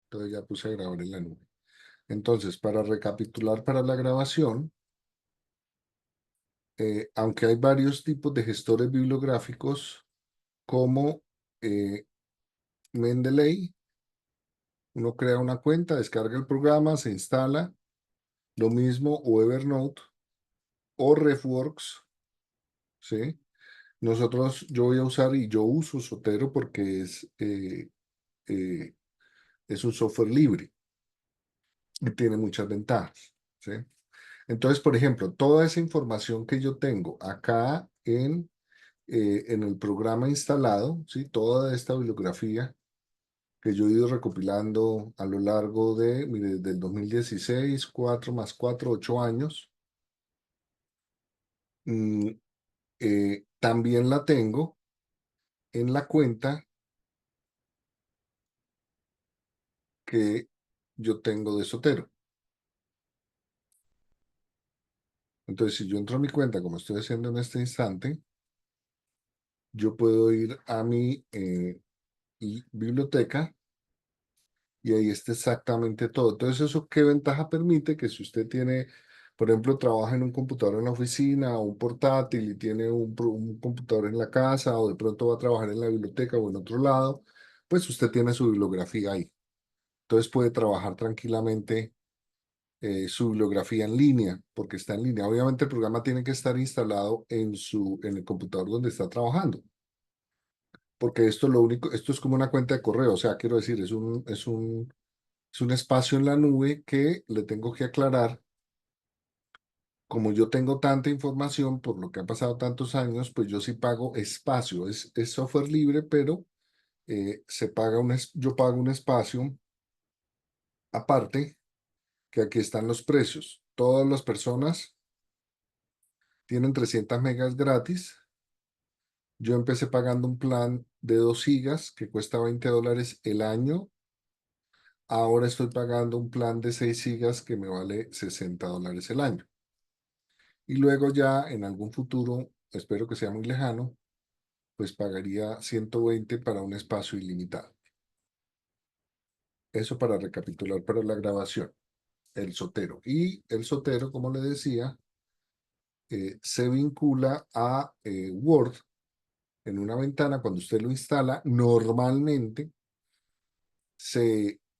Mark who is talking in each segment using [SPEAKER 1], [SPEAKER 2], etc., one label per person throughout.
[SPEAKER 1] Entonces ya puse a grabar en la nube. Entonces, para recapitular para la grabación, aunque hay varios tipos de gestores bibliográficos como eh, Mendeley, uno crea una cuenta, descarga el programa, se instala, lo mismo o Evernote o RefWorks, ¿sí? Yo voy a usar y yo uso Zotero porque eh, es un software libre y tiene muchas ventajas, ¿sí? Entonces, por ejemplo, toda esa información que yo tengo acá en el programa instalado, ¿sí? Toda esta bibliografía que yo he ido recopilando a lo largo mire, desde el 2016, 4 más 4, 8 años, mm, también la tengo en la cuenta que yo tengo de Sotero. Entonces, si yo entro a mi cuenta, como estoy haciendo en este instante, yo puedo ir a mi biblioteca y ahí está exactamente todo. Entonces, ¿eso qué ventaja permite? Que si usted tiene, por ejemplo, trabaja en un computador en la oficina o un portátil y tiene un computador en la casa o de pronto va a trabajar en la biblioteca o en otro lado, pues usted tiene su bibliografía ahí. Entonces puede trabajar tranquilamente su bibliografía en línea, porque está en línea. Obviamente el programa tiene que estar instalado en el computador donde está trabajando, porque esto es como una cuenta de correo, o sea, quiero decir, es un espacio en la nube que le tengo que aclarar. Como yo tengo tanta información por lo que ha pasado tantos años, pues yo sí pago espacio. Es software libre, pero yo pago un espacio aparte, que aquí están los precios. Todas las personas tienen 300 megas gratis. Yo empecé pagando un plan de 2 gigas que cuesta $20 el año. Ahora estoy pagando un plan de 6 gigas que me vale $60 el año. Y luego ya en algún futuro, espero que sea muy lejano, pues pagaría 120 para un espacio ilimitado. Eso para recapitular para la grabación, el Zotero. Y el Zotero, como le decía, se vincula a Word en una ventana. Cuando usted lo instala, normalmente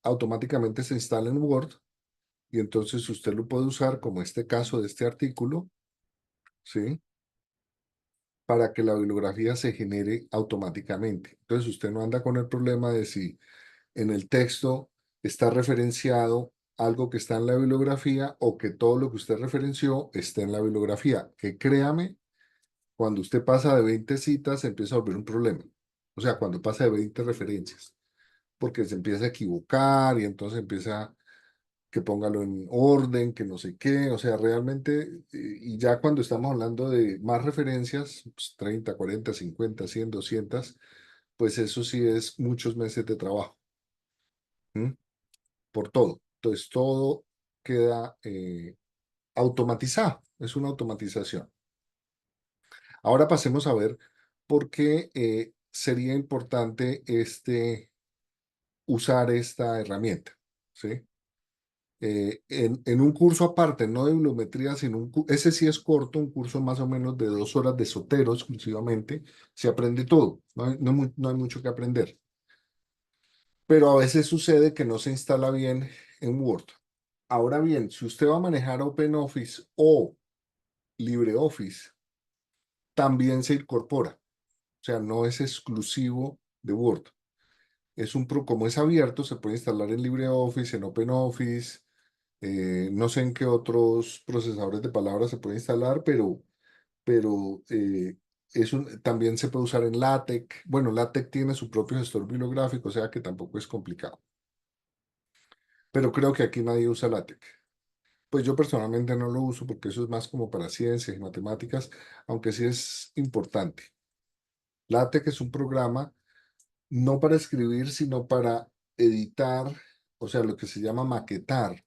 [SPEAKER 1] automáticamente se instala en Word y entonces usted lo puede usar como este caso de este artículo, ¿sí? Para que la bibliografía se genere automáticamente. Entonces usted no anda con el problema de si en el texto está referenciado algo que está en la bibliografía o que todo lo que usted referenció está en la bibliografía. Que créame, cuando usted pasa de 20 citas se empieza a volver un problema. O sea, cuando pasa de 20 referencias, porque se empieza a equivocar y entonces empieza que póngalo en orden, que no sé qué, o sea, realmente, y ya cuando estamos hablando de más referencias, pues 30, 40, 50, 100, 200, pues eso sí es muchos meses de trabajo, ¿m? Por todo. Entonces, todo queda automatizado, es una automatización. Ahora pasemos a ver por qué sería importante usar esta herramienta, ¿sí? En un curso aparte, no de bibliometría, sino ese sí es corto, un curso más o menos de 2 horas de Zotero exclusivamente, se aprende todo, no hay mucho que aprender. Pero a veces sucede que no se instala bien en Word. Ahora bien, si usted va a manejar OpenOffice o LibreOffice, también se incorpora, o sea, no es exclusivo de Word. Como es abierto, se puede instalar en LibreOffice, en OpenOffice. No sé en qué otros procesadores de palabras se puede instalar, pero también se puede usar en LaTeX. Bueno, LaTeX tiene su propio gestor bibliográfico, o sea que tampoco es complicado. Pero creo que aquí nadie usa LaTeX. Pues yo personalmente no lo uso porque eso es más como para ciencias y matemáticas, aunque sí es importante. LaTeX es un programa no para escribir, sino para editar, o sea, lo que se llama maquetar,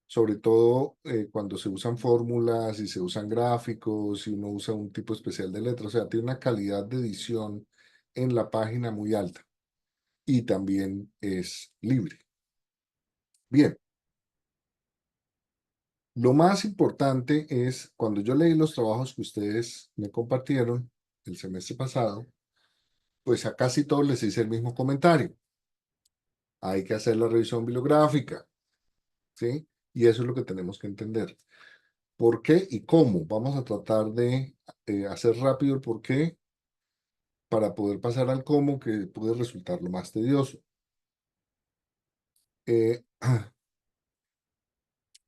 [SPEAKER 1] sobre todo cuando se usan fórmulas y se usan gráficos y uno usa un tipo especial de letra, o sea, tiene una calidad de edición en la página muy alta y también es libre. Bien, lo más importante es cuando yo leí los trabajos que ustedes me compartieron el semestre pasado, pues a casi todos les hice el mismo comentario. Hay que hacer la revisión bibliográfica, ¿sí? Y eso es lo que tenemos que entender. ¿Por qué y cómo? Vamos a tratar de hacer rápido el por qué para poder pasar al cómo, que puede resultar lo más tedioso. Eh,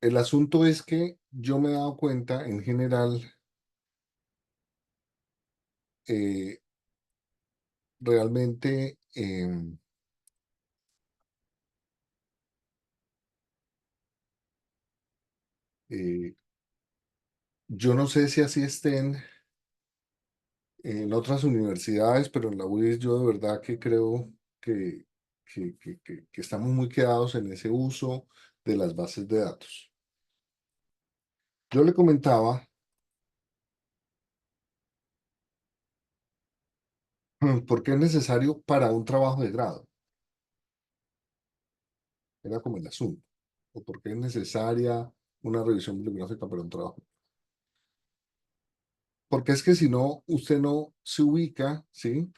[SPEAKER 1] el asunto es que yo me he dado cuenta en general, eh, realmente, eh, yo no sé si así estén en otras universidades, pero en la UIS yo de verdad que creo que, que estamos muy quedados en ese uso de las bases de datos. Yo le comentaba por qué es necesario para un trabajo de grado, era como el asunto, o por qué es necesaria una revisión bibliográfica para un trabajo. Porque es que si no, usted no se ubica, ¿sí?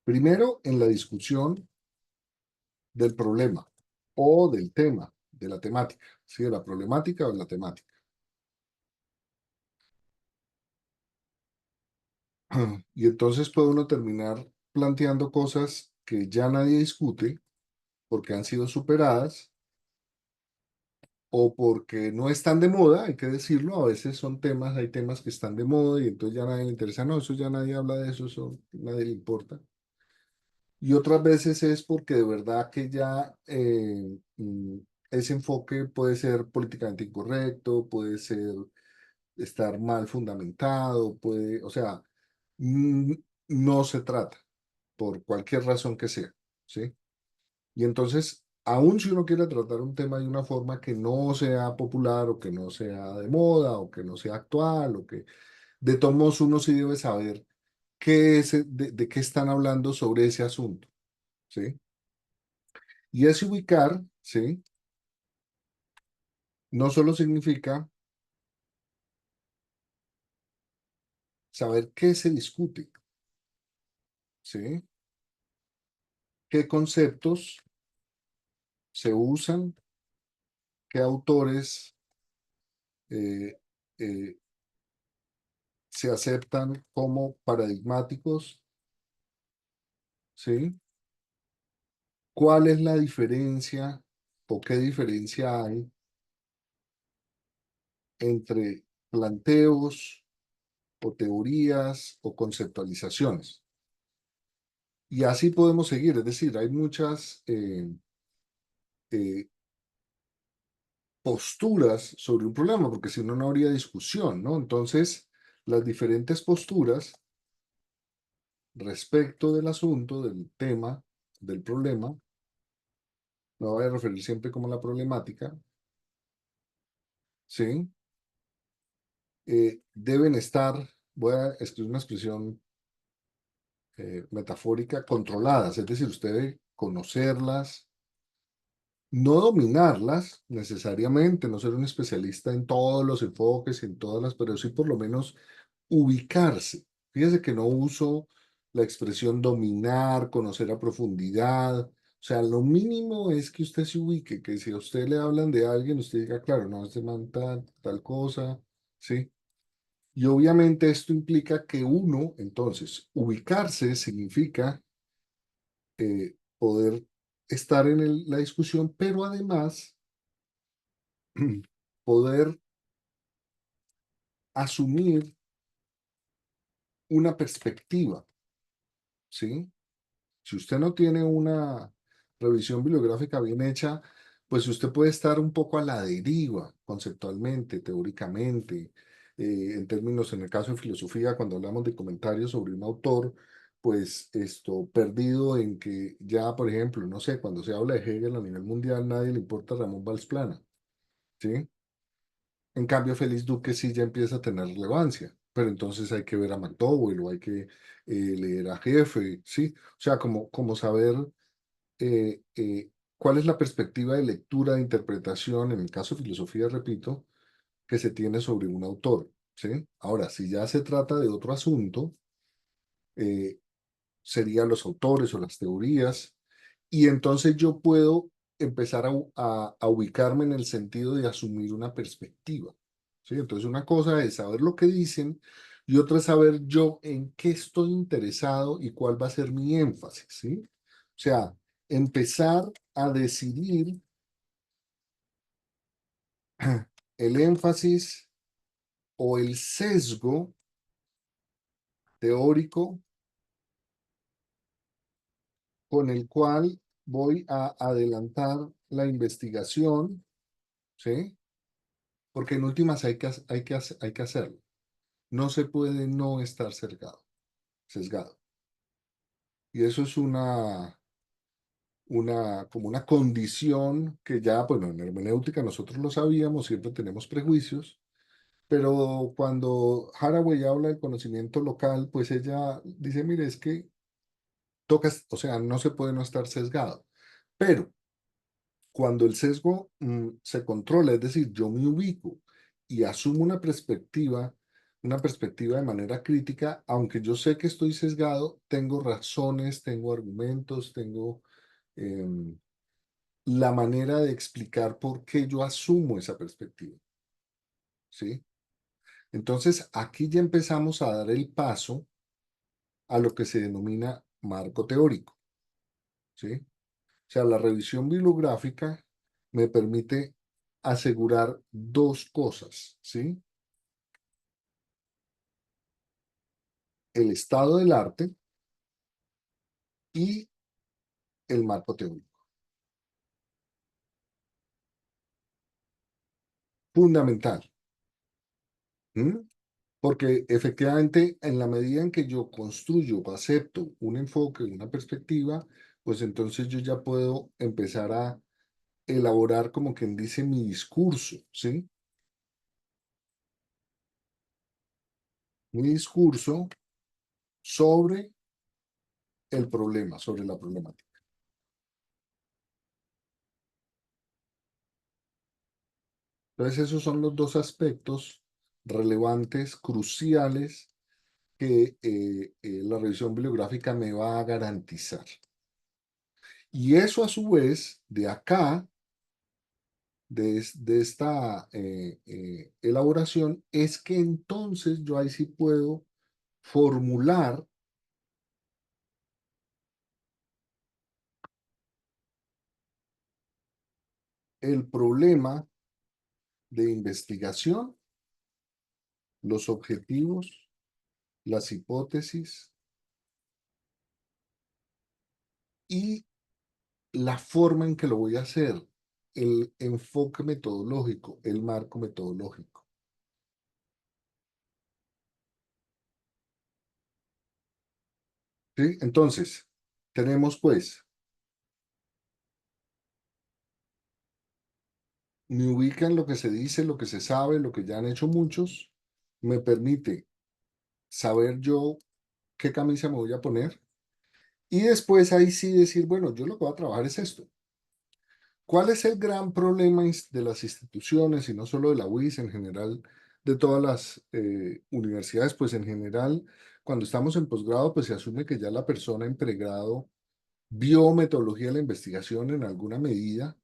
[SPEAKER 1] Primero en la discusión del problema o del tema, de la temática, ¿sí? De la problemática o de la temática. Y entonces puede uno terminar planteando cosas que ya nadie discute porque han sido superadas o porque no están de moda, hay que decirlo, a veces son temas, hay temas que están de moda y entonces ya nadie le interesa, no, eso ya nadie habla de eso, eso nadie le importa. Y otras veces es porque de verdad que ya ese enfoque puede ser políticamente incorrecto, puede ser estar mal fundamentado, puede, o sea, mm, no se trata por cualquier razón que sea, ¿sí? Y entonces, aun si uno quiere tratar un tema de una forma que no sea popular o que no sea de moda o que no sea actual o que de todos modos uno sí debe saber qué es, de qué están hablando sobre ese asunto, ¿sí? Y ese ubicar, ¿sí? No solo significa saber qué se discute, ¿sí? ¿Qué conceptos se usan? ¿Qué autores eh, eh, se aceptan como paradigmáticos? ¿Sí? ¿Cuál es la diferencia o qué diferencia hay entre planteos o teorías o conceptualizaciones? Y así podemos seguir, es decir, hay muchas eh, posturas sobre un problema, porque si no, no habría discusión, ¿no? Entonces, las diferentes posturas respecto del asunto, del tema, del problema, me voy a referir siempre como la problemática, ¿sí? Deben estar, voy a escribir una expresión metafórica, controladas, es decir, usted debe conocerlas, no dominarlas necesariamente, no ser un especialista en todos los enfoques, en todas las, pero sí por lo menos ubicarse. Fíjese que no uso la expresión dominar, conocer a profundidad. O sea, lo mínimo es que usted se ubique, que si a usted le hablan de alguien, usted diga, claro, no, este man tal cosa, ¿sí? Y obviamente esto implica que uno, entonces, ubicarse significa poder estar en la discusión, pero además poder asumir una perspectiva, ¿sí? Si usted no tiene una revisión bibliográfica bien hecha, pues usted puede estar un poco a la deriva conceptualmente, teóricamente, en términos, en el caso de filosofía, cuando hablamos de comentarios sobre un autor, pues esto perdido en que ya, por ejemplo, no sé, cuando se habla de Hegel a nivel mundial, nadie le importa a Ramón Valls Plana, ¿sí? En cambio, Félix Duque sí ya empieza a tener relevancia, pero entonces hay que ver a McDowell o hay que leer a Jefe, ¿sí? O sea, como saber cuál es la perspectiva de lectura, de interpretación, en el caso de filosofía, repito, que se tiene sobre un autor, ¿sí? Ahora, si ya se trata de otro asunto, eh, serían los autores o las teorías, y entonces yo puedo empezar a ubicarme en el sentido de asumir una perspectiva, ¿sí? Entonces una cosa es saber lo que dicen y otra es saber yo en qué estoy interesado y cuál va a ser mi énfasis, ¿sí? O sea, empezar a decidir el énfasis o el sesgo teórico con el cual voy a adelantar la investigación, ¿sí? Porque en últimas hay que hacerlo. No se puede no estar sesgado. Y eso es como una condición que ya, bueno, en hermenéutica nosotros lo sabíamos, siempre tenemos prejuicios, pero cuando Haraway habla del conocimiento local, pues ella dice, mire, es que toca, o sea, no se puede no estar sesgado. Pero cuando el sesgo se controla, es decir, yo me ubico y asumo una perspectiva de manera crítica, aunque yo sé que estoy sesgado, tengo razones, tengo argumentos, tengo em, la manera de explicar por qué yo asumo esa perspectiva, ¿sí? Entonces, aquí ya empezamos a dar el paso a lo que se denomina marco teórico, ¿sí? O sea, la revisión bibliográfica me permite asegurar dos cosas, ¿sí? El estado del arte y el marco teórico. Fundamental. ¿M? Porque efectivamente, en la medida en que yo construyo o acepto un enfoque, una perspectiva, pues entonces yo ya puedo empezar a elaborar, como quien dice, mi discurso, ¿sí? Mi discurso sobre el problema, sobre la problemática. Entonces, esos son los dos aspectos relevantes, cruciales, que la revisión bibliográfica me va a garantizar. Y eso a su vez, de acá, de esta elaboración, es que entonces yo ahí sí puedo formular el problema de investigación, los objetivos, las hipótesis y la forma en que lo voy a hacer, el enfoque metodológico, el marco metodológico. ¿Sí? Entonces, tenemos pues, me ubica en lo que se dice, lo que se sabe, lo que ya han hecho muchos, me permite saber yo qué camisa me voy a poner y después ahí sí decir, bueno, yo lo que voy a trabajar es esto. ¿Cuál es el gran problema de las instituciones y no solo de la UIS en general, de todas las universidades? Pues en general, cuando estamos en posgrado, pues se asume que ya la persona en pregrado vio metodología de la investigación en alguna medida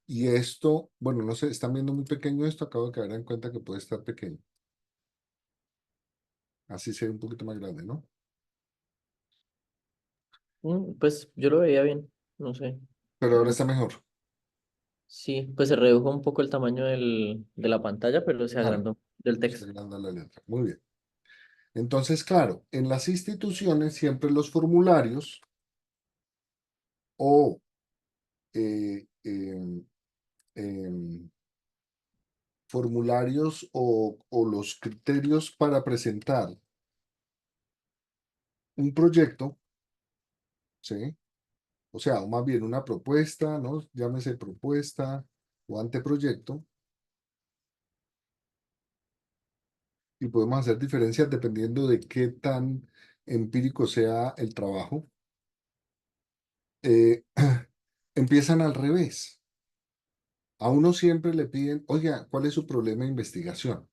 [SPEAKER 1] y esto, bueno, no sé, están viendo muy pequeño esto, acabo de caer en cuenta que puede estar pequeño, así se ve un poquito más grande, ¿no?
[SPEAKER 2] Pues yo lo veía bien, no sé.
[SPEAKER 1] Pero ahora
[SPEAKER 2] No,
[SPEAKER 1] está mejor.
[SPEAKER 2] sí, pues se redujo un poco el tamaño de la pantalla, pero se
[SPEAKER 1] Claro,
[SPEAKER 2] agrandó del
[SPEAKER 1] se
[SPEAKER 2] texto.
[SPEAKER 1] agranda la letra. Muy bien. Entonces, claro, en las instituciones siempre los formularios o eh, em, formularios o los criterios para presentar un proyecto, ¿sí? O sea, o más bien una propuesta, ¿no? Llámese propuesta o anteproyecto, y podemos hacer diferencias dependiendo de qué tan empírico sea el trabajo. Eh, empiezan al revés. A uno siempre le piden, oiga, ¿cuál es su problema de investigación?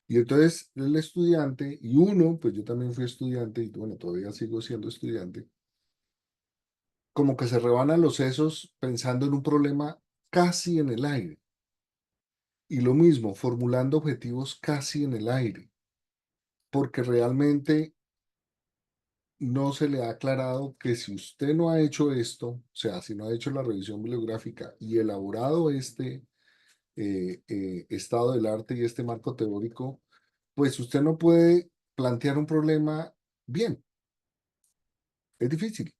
[SPEAKER 1] Y entonces el estudiante, y uno, pues yo también fui estudiante, y bueno, todavía sigo siendo estudiante, como que se rebanan los sesos pensando en un problema casi en el aire. Y lo mismo, formulando objetivos casi en el aire, porque realmente no se le ha aclarado que si usted no ha hecho esto, o sea, si no ha hecho la revisión bibliográfica y elaborado este estado del arte y este marco teórico, pues usted no puede plantear un problema bien. Es difícil,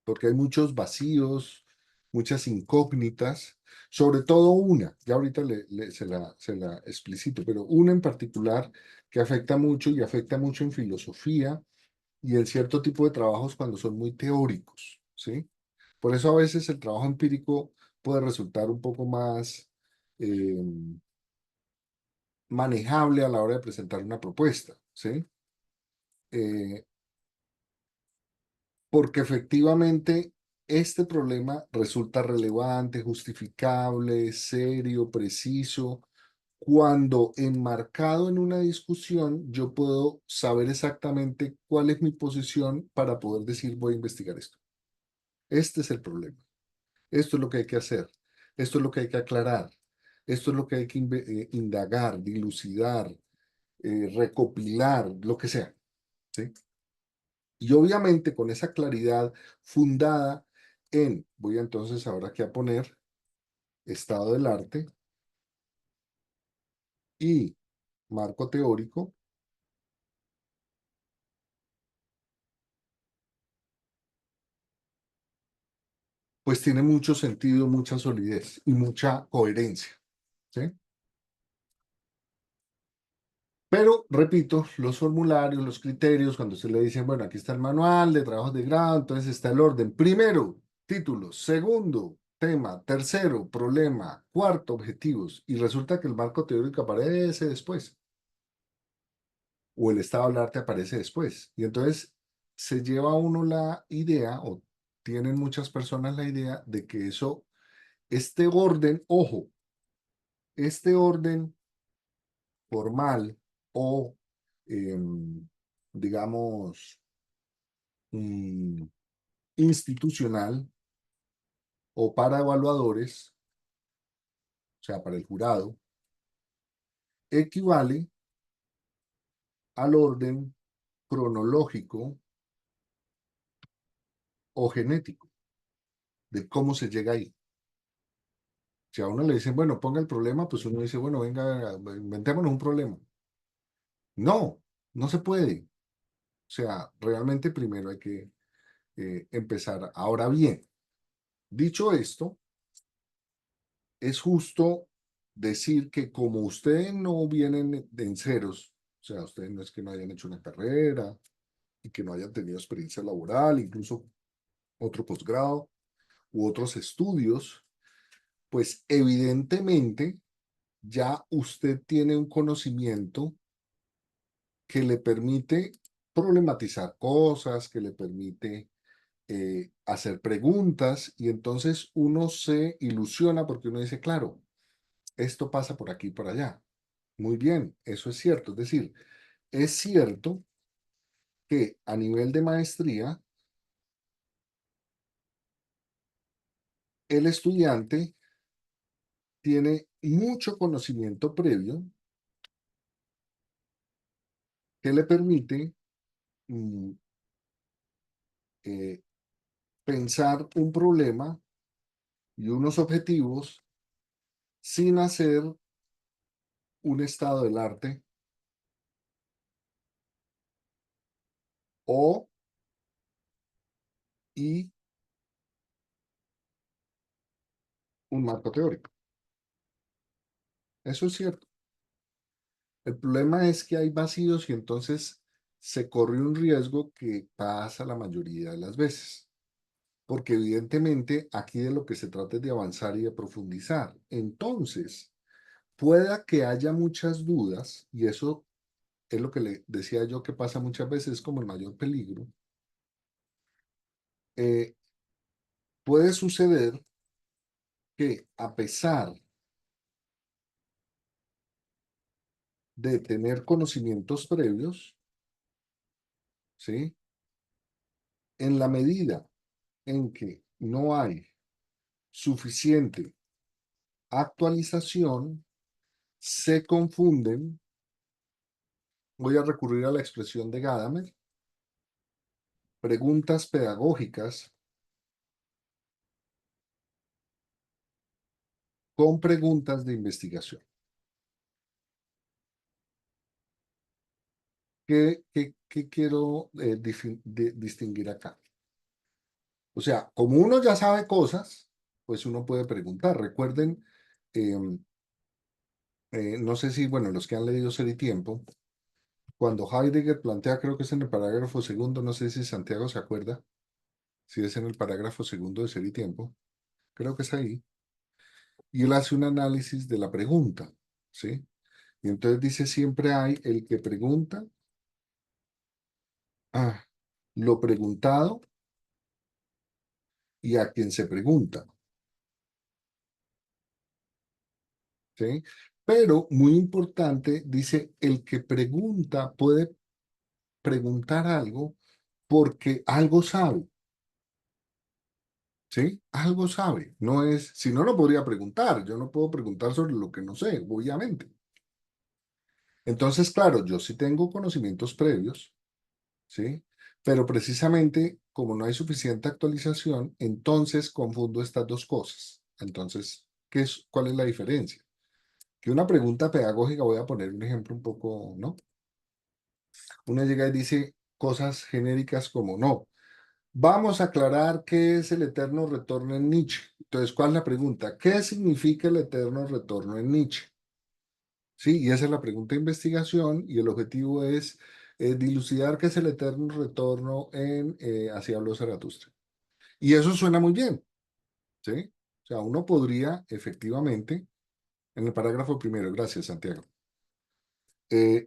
[SPEAKER 1] porque hay muchos vacíos, muchas incógnitas, sobre todo una, ya ahorita se la explicito, pero una en particular que afecta mucho y afecta mucho en filosofía y en cierto tipo de trabajos cuando son muy teóricos, ¿sí? Por eso a veces el trabajo empírico puede resultar un poco más eh, manejable a la hora de presentar una propuesta, ¿sí? Eh, Porque efectivamente este problema resulta relevante, justificable, serio, preciso, cuando enmarcado en una discusión yo puedo saber exactamente cuál es mi posición para poder decir voy a investigar esto. Este es el problema. Esto es lo que hay que hacer. Esto es lo que hay que aclarar. Esto es lo que hay que indagar, dilucidar, recopilar, lo que sea. ¿Sí? Y obviamente con esa claridad fundada en, voy entonces ahora aquí a poner estado del arte y marco teórico, pues tiene mucho sentido, mucha solidez y mucha coherencia. ¿Sí? Pero, repito, los formularios, los criterios, cuando se le dicen, bueno, aquí está el manual de trabajos de grado, entonces está el orden. Primero, títulos. Segundo, tema. Tercero, problema. Cuarto, objetivos. Y resulta que el marco teórico aparece después. O el estado del arte aparece después. Y entonces se lleva uno la idea, o tienen muchas personas la idea, de que eso, este orden, ojo, este orden formal o, digamos, mm, institucional o para evaluadores, o sea, para el jurado, equivale al orden cronológico o genético de cómo se llega ahí. Si a uno le dicen, bueno, ponga el problema, pues uno dice, bueno, venga, inventémonos un problema. No, no se puede. O sea, realmente primero hay que empezar. Ahora bien, dicho esto, es justo decir que como ustedes no vienen en ceros, o sea, ustedes no es que no hayan hecho una carrera y que no hayan tenido experiencia laboral, incluso otro posgrado u otros estudios, pues evidentemente ya usted tiene un conocimiento que le permite problematizar cosas, que le permite hacer preguntas y entonces uno se ilusiona porque uno dice, claro, esto pasa por aquí y por allá. Muy bien, eso es cierto. Es decir, es cierto que a nivel de maestría, el estudiante tiene mucho conocimiento previo que le permite mm, eh, pensar un problema y unos objetivos sin hacer un estado del arte o y un marco teórico. Eso es cierto. El problema es que hay vacíos y entonces se corre un riesgo que pasa la mayoría de las veces, porque evidentemente aquí de lo que se trata es de avanzar y de profundizar. Entonces, pueda que haya muchas dudas, y eso es lo que le decía yo que pasa muchas veces, como el mayor peligro, puede suceder que a pesar de tener conocimientos previos, ¿sí? En la medida en que no hay suficiente actualización, se confunden, voy a recurrir a la expresión de Gadamer, preguntas pedagógicas con preguntas de investigación. ¿Qué quiero distinguir acá? O sea, como uno ya sabe cosas, pues uno puede preguntar. Recuerden, em, no sé si, bueno, los que han leído Ser y Tiempo, cuando Heidegger plantea, creo que es en el parágrafo segundo, no sé si Santiago se acuerda, si es en el parágrafo segundo de Ser y Tiempo, creo que es ahí, y él hace un análisis de la pregunta, ¿sí? Y entonces dice, siempre hay el que pregunta, ah, lo preguntado y a quien se pregunta, ¿sí? Pero muy importante, dice, el que pregunta puede preguntar algo porque algo sabe, ¿sí? Algo sabe. No es, si no, no podría preguntar. Yo no puedo preguntar sobre lo que no sé, obviamente. Entonces, claro, yo sí tengo conocimientos previos, ¿sí? Pero precisamente como no hay suficiente actualización, entonces confundo estas dos cosas. Entonces, ¿cuál es la diferencia? Que una pregunta pedagógica, voy a poner un ejemplo un poco, ¿no? Una llega y dice cosas genéricas como no. Vamos a aclarar qué es el eterno retorno en Nietzsche. Entonces, ¿cuál es la pregunta? ¿Qué significa el eterno retorno en Nietzsche? Sí, y esa es la pregunta de investigación y el objetivo es dilucidar qué es el eterno retorno en Así habló Zaratustra. Y eso suena muy bien, ¿sí? O sea, uno podría efectivamente, en el parágrafo primero, gracias Santiago,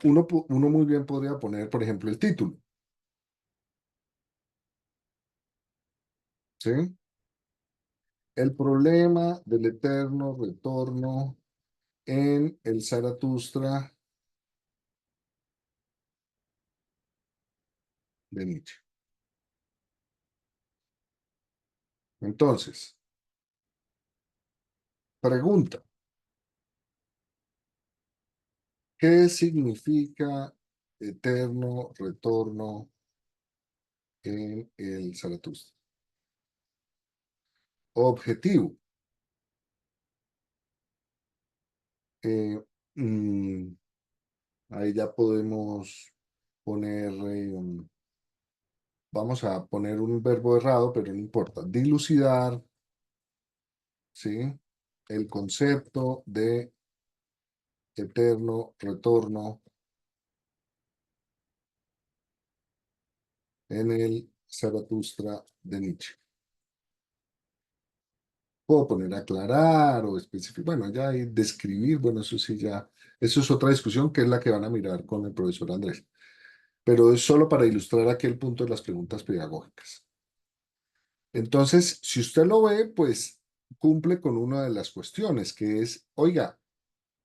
[SPEAKER 1] uno muy bien podría poner, por ejemplo, el título, ¿sí? El problema del eterno retorno en el Zaratustra de Nietzsche. Entonces, pregunta, ¿qué significa eterno retorno en el Zaratustra? Objetivo. eh, mm, Ahí ya podemos poner, vamos a poner un verbo errado, pero no importa. Dilucidar, ¿sí? El concepto de eterno retorno en el Zaratustra de Nietzsche. Puedo poner aclarar o especificar, bueno, ya hay describir, bueno, eso sí ya, eso es otra discusión que es la que van a mirar con el profesor Andrés, pero es solo para ilustrar aquel punto de las preguntas pedagógicas. Entonces, si usted lo ve, pues cumple con una de las cuestiones, que es, oiga,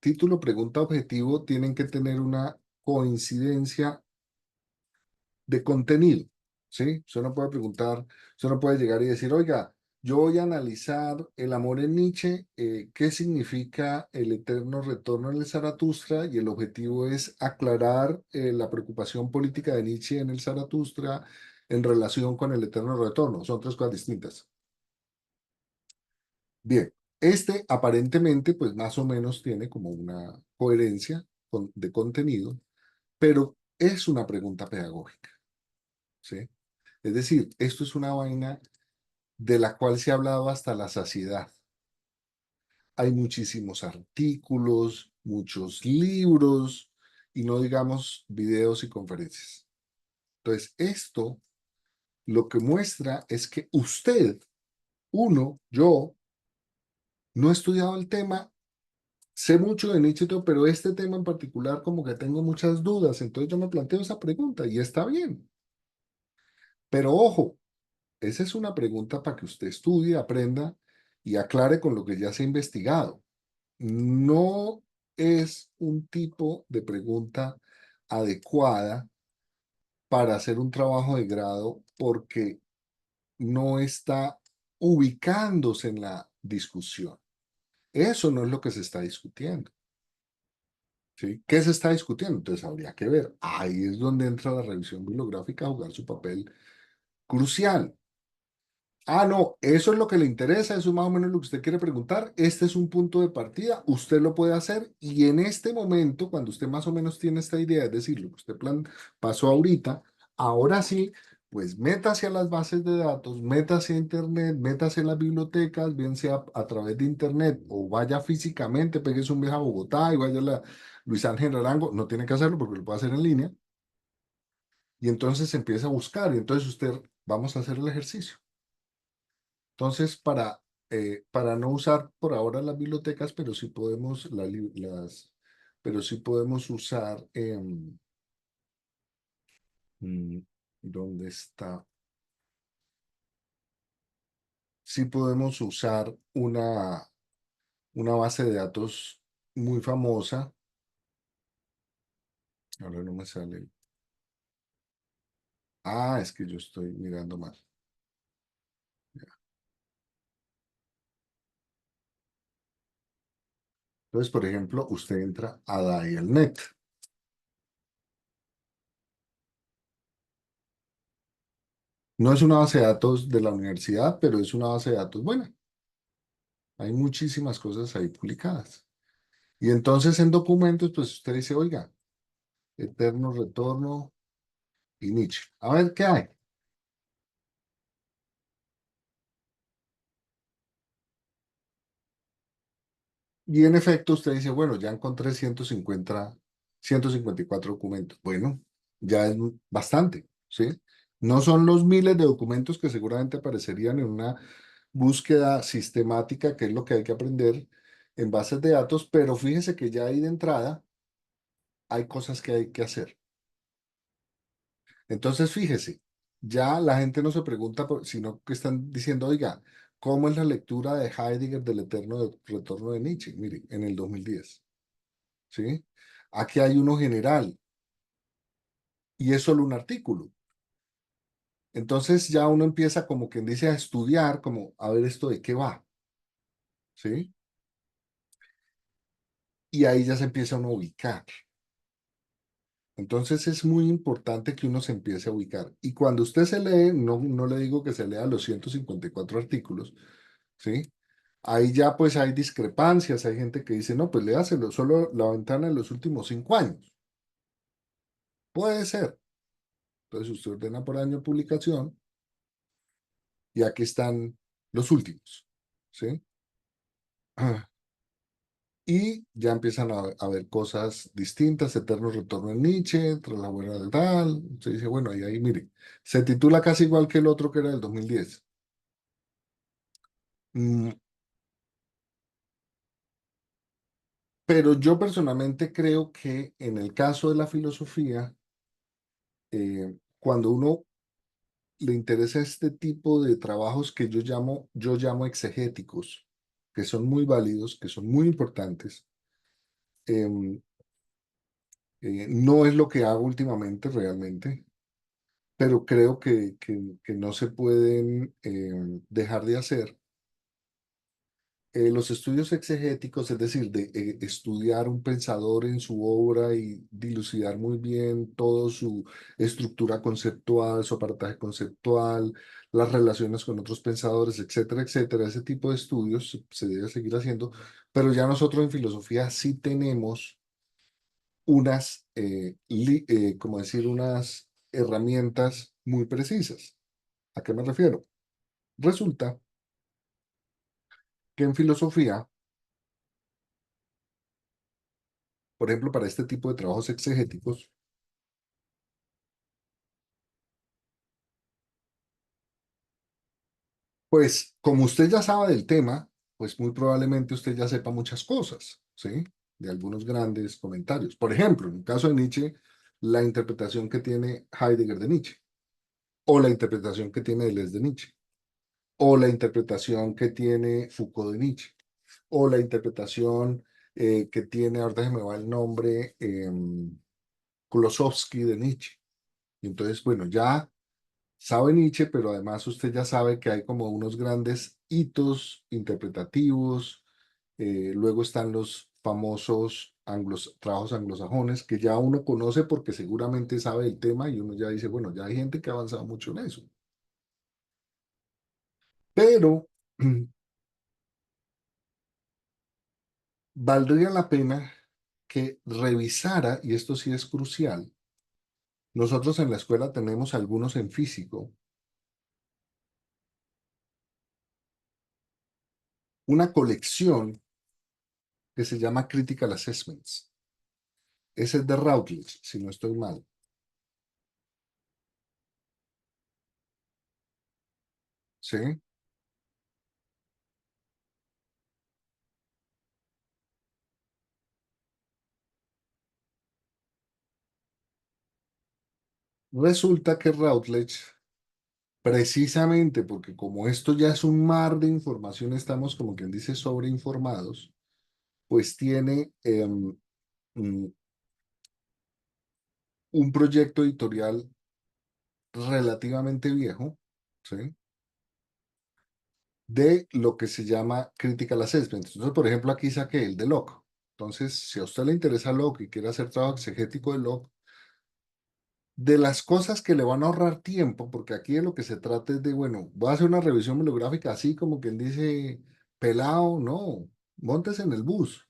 [SPEAKER 1] título, pregunta, objetivo, tienen que tener una coincidencia de contenido, ¿sí? Usted no puede preguntar, usted no puede llegar y decir, oiga, yo voy a analizar el amor en Nietzsche, qué significa el eterno retorno en el Zaratustra, y el objetivo es aclarar la preocupación política de Nietzsche en el Zaratustra en relación con el eterno retorno. Son tres cosas distintas. Bien, este aparentemente, pues más o menos tiene como una coherencia de contenido, pero es una pregunta pedagógica, ¿sí? Es decir, esto es una vaina de la cual se ha hablado hasta la saciedad. Hay muchísimos artículos, muchos libros y no digamos videos y conferencias. Entonces, esto lo que muestra es que usted, uno, yo, no he estudiado el tema, sé mucho de Nietzsche, y todo, pero este tema en particular como que tengo muchas dudas, entonces yo me planteo esa pregunta y está bien. Pero ojo, esa es una pregunta para que usted estudie, aprenda y aclare con lo que ya se ha investigado. No es un tipo de pregunta adecuada para hacer un trabajo de grado porque no está ubicándose en la discusión. Eso no es lo que se está discutiendo. ¿Sí? ¿Qué se está discutiendo? Entonces habría que ver. Ahí es donde entra la revisión bibliográfica a jugar su papel crucial. Ah, no, eso es lo que le interesa, eso es más o menos lo que usted quiere preguntar. Este es un punto de partida, usted lo puede hacer y en este momento, cuando usted más o menos tiene esta idea, es decir, lo que usted pasó ahorita, ahora sí, pues métase a las bases de datos, métase a Internet, métase a las bibliotecas, bien sea a través de Internet o vaya físicamente, péguese un viaje a Bogotá y vaya a la Luis Ángel Arango, no tiene que hacerlo porque lo puede hacer en línea, y entonces empieza a buscar y entonces usted, vamos a hacer el ejercicio. Entonces, para no usar por ahora las bibliotecas, pero sí podemos, pero sí podemos usar, mm, ¿dónde está? Sí podemos usar una base de datos muy famosa. Ahora no me sale. Ah, es que yo estoy mirando mal. Entonces, por ejemplo, usted entra a Dialnet. No es una base de datos de la universidad, pero es una base de datos buena. Hay muchísimas cosas ahí publicadas. Y entonces en documentos, pues usted dice, oiga, eterno retorno y Nietzsche. A ver qué hay. Y en efecto, usted dice, bueno, ya encontré 154 documentos. Bueno, ya es bastante, ¿sí? No son los miles de documentos que seguramente aparecerían en una búsqueda sistemática, que es lo que hay que aprender en bases de datos, pero fíjese que ya ahí de entrada hay cosas que hay que hacer. Entonces, fíjese, ya la gente no se pregunta, sino que están diciendo, oiga, ¿cómo es la lectura de Heidegger del eterno retorno de Nietzsche? Mire, en el 2010, ¿sí? Aquí hay uno general y es solo un artículo. Entonces ya uno empieza como quien dice a estudiar, como a ver esto de qué va, ¿sí? Y ahí ya se empieza uno a ubicar. Entonces es muy importante que uno se empiece a ubicar. Y cuando usted se lee, no le digo que se lea los 154 artículos, ¿sí? Ahí ya pues hay discrepancias, hay gente que dice, no, pues léaselo solo la ventana de los últimos 5 años. Puede ser. Entonces usted ordena por año de publicación y aquí están los últimos, ¿sí? Ah, y ya empiezan a ver cosas distintas, Eterno Retorno en Nietzsche, tras la buena de tal. Se dice, bueno, ahí mire, se titula casi igual que el otro que era del 2010. Mm, pero yo personalmente creo que en el caso de la filosofía, cuando uno le interesa este tipo de trabajos que yo llamo exegéticos, que son muy válidos, que son muy importantes. Em, no es lo que hago últimamente realmente, pero creo que no se pueden dejar de hacer. Los estudios exegéticos, es decir, de estudiar un pensador en su obra y dilucidar muy bien toda su estructura conceptual, su aparataje conceptual, las relaciones con otros pensadores, etcétera, etcétera. Ese tipo de estudios se debe seguir haciendo, pero ya nosotros en filosofía sí tenemos unas, como decir, unas herramientas muy precisas. ¿A qué me refiero? Resulta que en filosofía, por ejemplo, para este tipo de trabajos exegéticos, pues como usted ya sabe del tema, pues muy probablemente usted ya sepa muchas cosas, ¿sí? De algunos grandes comentarios. Por ejemplo, en el caso de Nietzsche, la interpretación que tiene Heidegger de Nietzsche. o la interpretación que tiene Deleuze de Nietzsche, o la interpretación que tiene Foucault de Nietzsche, o la interpretación que tiene, ahorita se me va el nombre, Klosowski de Nietzsche. Y entonces, bueno, ya sabe Nietzsche, pero además usted ya sabe que hay como unos grandes hitos interpretativos. Luego están los famosos trabajos anglosajones que ya uno conoce porque seguramente sabe el tema y uno ya dice, bueno, ya hay gente que ha avanzado mucho en eso. Pero valdría la pena que revisara, y esto sí es crucial, nosotros en la escuela tenemos algunos en físico, una colección que se llama Critical Assessments. Ese es de Routledge, si no estoy mal. ¿Sí? Resulta que Routledge, precisamente porque como esto ya es un mar de información, estamos como quien dice sobreinformados, pues tiene mm, un proyecto editorial relativamente viejo, ¿sí? De lo que se llama Critical Assessment. Entonces, por ejemplo, aquí saqué el de Locke. Entonces, si a usted le interesa Locke y quiere hacer trabajo exegético de Locke, de las cosas que le van a ahorrar tiempo, porque aquí de lo que se trata es de, bueno, voy a hacer una revisión bibliográfica así como quien dice, pelado, no, montes en el bus.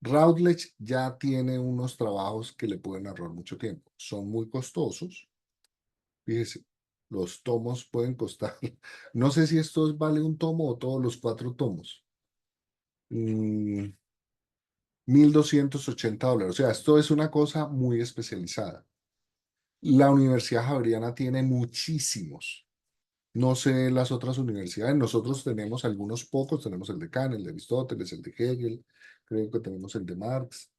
[SPEAKER 1] Routledge ya tiene unos trabajos que le pueden ahorrar mucho tiempo. Son muy costosos. Fíjese, los tomos pueden costar, no sé si esto vale un tomo o todos los cuatro tomos. mm, $1,280. O sea, esto es una cosa muy especializada. La Universidad Javeriana tiene muchísimos. No sé las otras universidades. Nosotros tenemos algunos pocos. Tenemos el de Kant, el de Aristóteles, el de Hegel. Creo que tenemos el de Marx.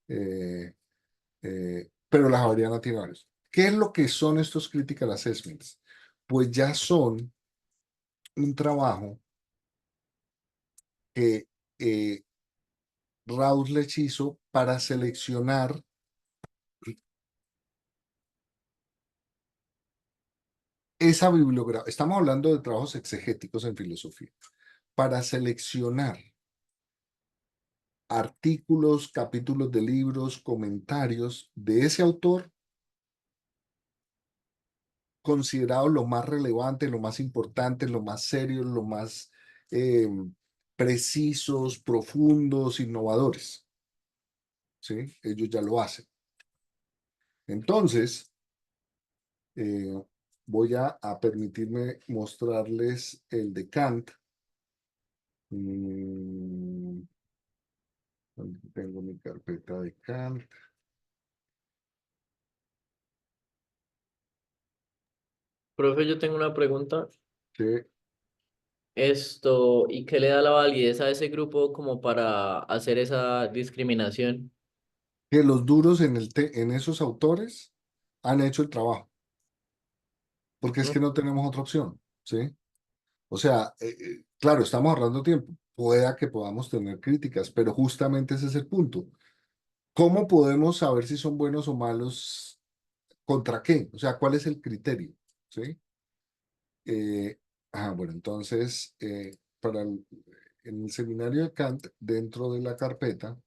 [SPEAKER 1] eh, pero la Javeriana tiene varios. ¿Qué es lo que son estos critical assessments? Pues ya son un trabajo que Routledge hizo para seleccionar esa bibliografía. Estamos hablando de trabajos exegéticos en filosofía. Para seleccionar artículos, capítulos de libros, comentarios de ese autor considerados lo más relevante, lo más importante, lo más serio, lo más eh, precisos, profundos, innovadores. ¿Sí? Ellos ya lo hacen. Entonces, eh, voy a permitirme mostrarles el de Kant. Mm, tengo mi carpeta de Kant.
[SPEAKER 2] Profe, yo tengo una pregunta.
[SPEAKER 1] Que,
[SPEAKER 2] ¿Y qué le da la validez a ese grupo como para hacer esa discriminación?
[SPEAKER 1] que los duros en esos autores han hecho el trabajo, porque es
[SPEAKER 2] Mm,
[SPEAKER 1] que no tenemos otra opción, ¿sí? O sea, claro, estamos ahorrando tiempo. Pueda que podamos tener críticas, pero justamente ese es el punto. ¿Cómo podemos saber si son buenos o malos? ¿Contra qué? O sea, ¿cuál es el criterio? ¿Sí? Bueno, entonces, en el seminario de Kant, dentro de la carpeta,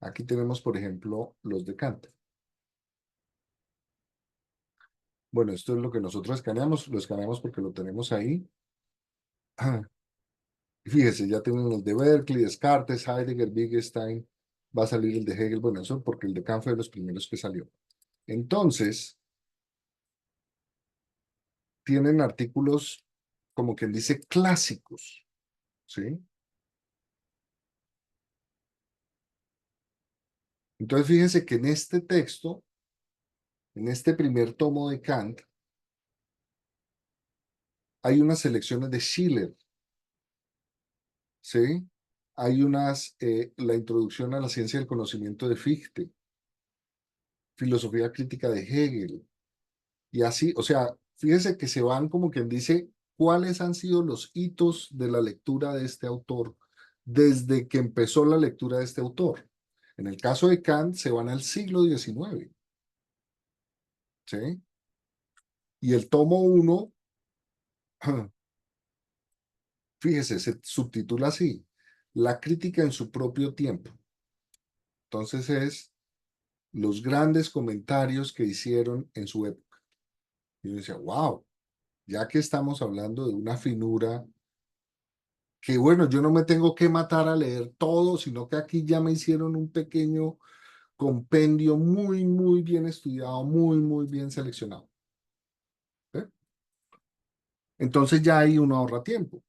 [SPEAKER 1] aquí tenemos, por ejemplo, los de Kant. Bueno, esto es lo que nosotros escaneamos, lo escaneamos porque lo tenemos ahí. Fíjese, ya tienen el de Berkeley, Descartes, Heidegger, Wittgenstein, va a salir el de Hegel, bueno, eso porque el de Kant fue de los primeros que salió. Entonces, tienen artículos como quien dice clásicos, ¿sí? Entonces, fíjense que en este texto, en este primer tomo de Kant, hay unas selecciones de Schiller, ¿sí? Hay la introducción a la ciencia del conocimiento de Fichte, filosofía crítica de Hegel, Y así, o sea, fíjese que se van como quien dice cuáles han sido los hitos de la lectura de este autor desde que empezó la lectura de este autor. En el caso de Kant se van al siglo XIX, ¿sí? Y el tomo uno, fíjese, se subtitula así, La crítica en su propio tiempo. Entonces es los grandes comentarios que hicieron en su época. Y yo decía, wow, ya que estamos hablando de una finura que bueno, yo no me tengo que matar a leer todo, sino que aquí ya me hicieron un pequeño compendio muy, muy bien estudiado, muy, muy bien seleccionado. ¿Eh? Entonces ya ahí uno ahorra tiempo.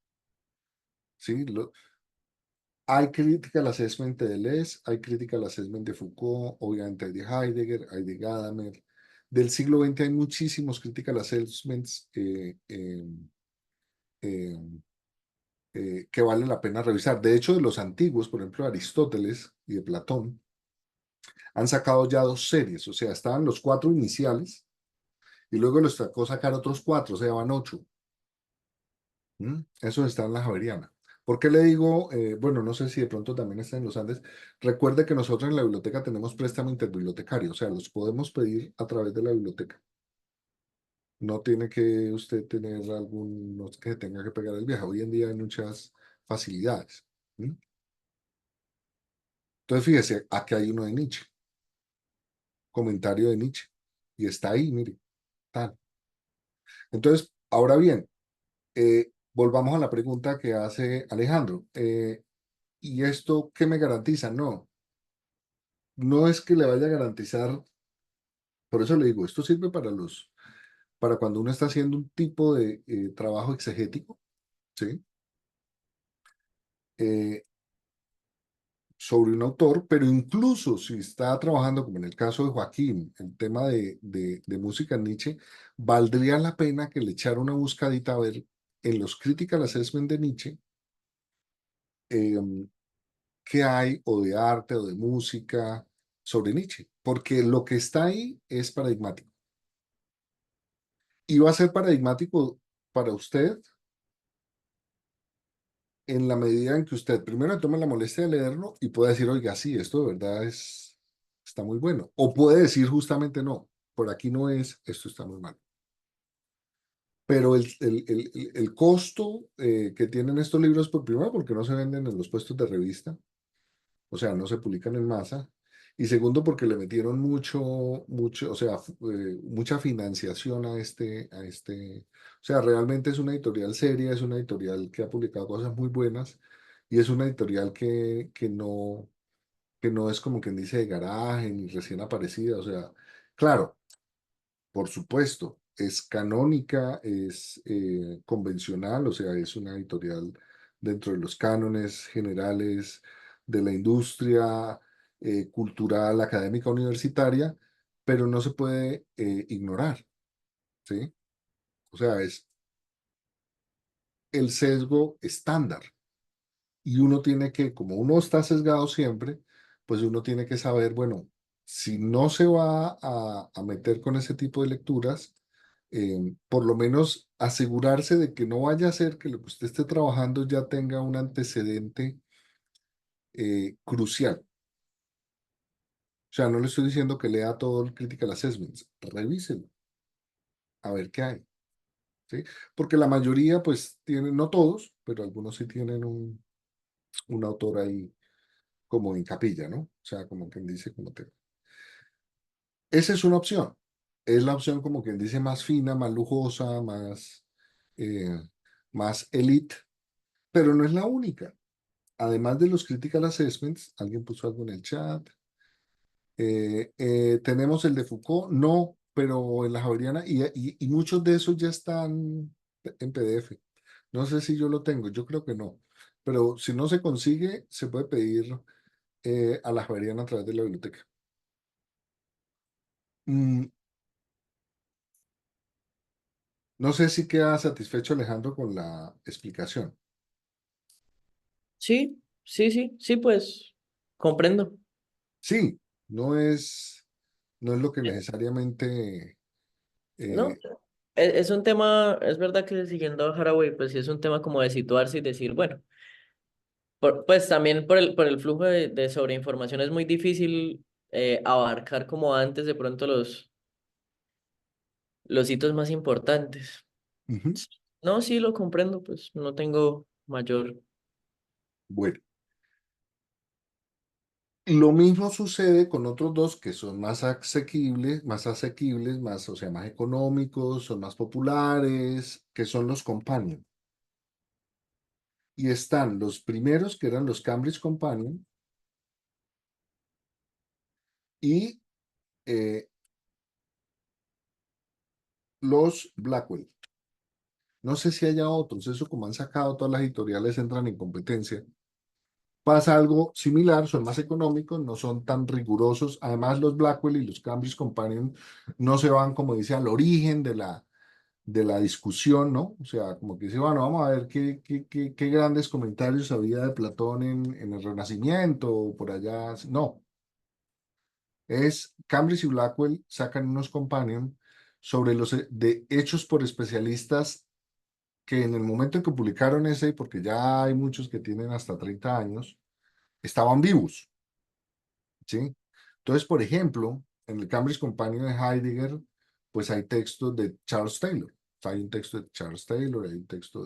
[SPEAKER 1] ¿Sí? Hay critical assessment de Deleuze, hay critical assessment de Foucault, obviamente hay de Heidegger, hay de Gadamer. Del siglo XX hay muchísimos critical assessments eh, que vale la pena revisar. De hecho, de los antiguos, por ejemplo, de Aristóteles y de Platón, han sacado ya dos series, o sea, estaban los cuatro iniciales y luego les tocó sacar otros cuatro, o sea, van ocho. Eso está en la Javeriana. ¿Por qué le digo? Bueno, no sé si de pronto también está en los Andes. Recuerde que nosotros en la biblioteca tenemos préstamo interbibliotecario, o sea, los podemos pedir a través de la biblioteca. No tiene que usted tener algún, no es que tenga que pegar el viaje. Hoy en día hay muchas facilidades. ¿Mm? Entonces, fíjese, aquí hay uno de Nietzsche, comentario de Nietzsche, y está ahí, mire, tal. Entonces, ahora bien, volvamos a la pregunta que hace Alejandro. ¿Y esto qué me garantiza? No, no es que le vaya a garantizar, por eso le digo, esto sirve para cuando uno está haciendo un tipo de trabajo exegético, ¿sí? Eh, sobre un autor, pero incluso si está trabajando, como en el caso de Joaquín, el tema de música Nietzsche, valdría la pena que le echara una buscadita a ver en los critical assessment de Nietzsche, eh, qué hay o de arte o de música sobre Nietzsche, porque lo que está ahí es paradigmático. Y va a ser paradigmático para usted en la medida en que usted primero tome la molestia de leerlo y pueda decir, oiga, sí, esto de verdad está muy bueno. O puede decir justamente no, por aquí no es, esto está muy mal. Pero el costo que tienen estos libros, por primero, porque no se venden en los puestos de revista, o sea, no se publican en masa. Y segundo, porque le metieron mucho, o sea, mucha financiación o sea, realmente es una editorial seria, es una editorial que ha publicado cosas muy buenas y es una editorial que no es como quien dice de garaje ni recién aparecida, o sea, claro, por supuesto, es canónica, es convencional, o sea, es una editorial dentro de los cánones generales de la industria cultural, académica, universitaria, pero no se puede ignorar, ¿sí? O sea, es el sesgo estándar y uno tiene que, como uno está sesgado siempre, pues uno tiene que saber, bueno, si no se va a meter con ese tipo de lecturas, por lo menos asegurarse de que no vaya a ser que lo que usted esté trabajando ya tenga un antecedente crucial. O sea, no le estoy diciendo que lea todo el Critical Assessments, revíselo, a ver qué hay, ¿sí? Porque la mayoría, pues, tienen, no todos, pero algunos sí tienen un autor ahí como en capilla, ¿no? O sea, como quien dice, como te... Esa es una opción. Es la opción como quien dice más fina, más lujosa, eh, más elite, pero no es la única. Además de los critical assessments, alguien puso algo en el chat. Tenemos el de Foucault, no, pero en la Javeriana, y muchos de esos ya están en PDF. No sé si yo lo tengo, yo creo que no. Pero si no se consigue, se puede pedir a la Javeriana a través de la biblioteca. Mm, no sé si queda satisfecho Alejandro con la explicación.
[SPEAKER 2] Sí, sí, sí, sí, pues comprendo.
[SPEAKER 1] Sí, no es, no es lo que necesariamente.
[SPEAKER 2] No,
[SPEAKER 1] Eh,
[SPEAKER 2] es un tema, es verdad que siguiendo a Haraway, pues sí es un tema como de situarse y decir, bueno, pues también por el flujo de sobreinformación es muy difícil abarcar como antes de pronto los hitos más importantes.
[SPEAKER 1] ujú.
[SPEAKER 2] No, sí lo comprendo, pues no tengo mayor.
[SPEAKER 1] Bueno, lo mismo sucede con otros dos que son más asequibles, más, o sea, más económicos, son más populares, que son los Companion. Y están los primeros, que eran los Cambridge Companion, y eh, los Blackwell. No sé si haya otros, eso como han sacado todas las editoriales entran en competencia. Pasa algo similar, son más económicos, no son tan rigurosos. Además, los Blackwell y los Cambridge Companion no se van, como dice, al origen de la discusión, ¿no? O sea, como que dice, bueno, vamos a ver qué grandes comentarios había de Platón en el Renacimiento o por allá. No, es Cambridge y Blackwell sacan unos Companion sobre los de hechos por especialistas que en el momento en que publicaron ese, porque ya hay muchos que tienen hasta 30 años, estaban vivos, ¿sí? Entonces, por ejemplo, en el Cambridge Companion de Heidegger, pues hay textos de Charles Taylor. O sea, hay un texto de Charles Taylor, hay un texto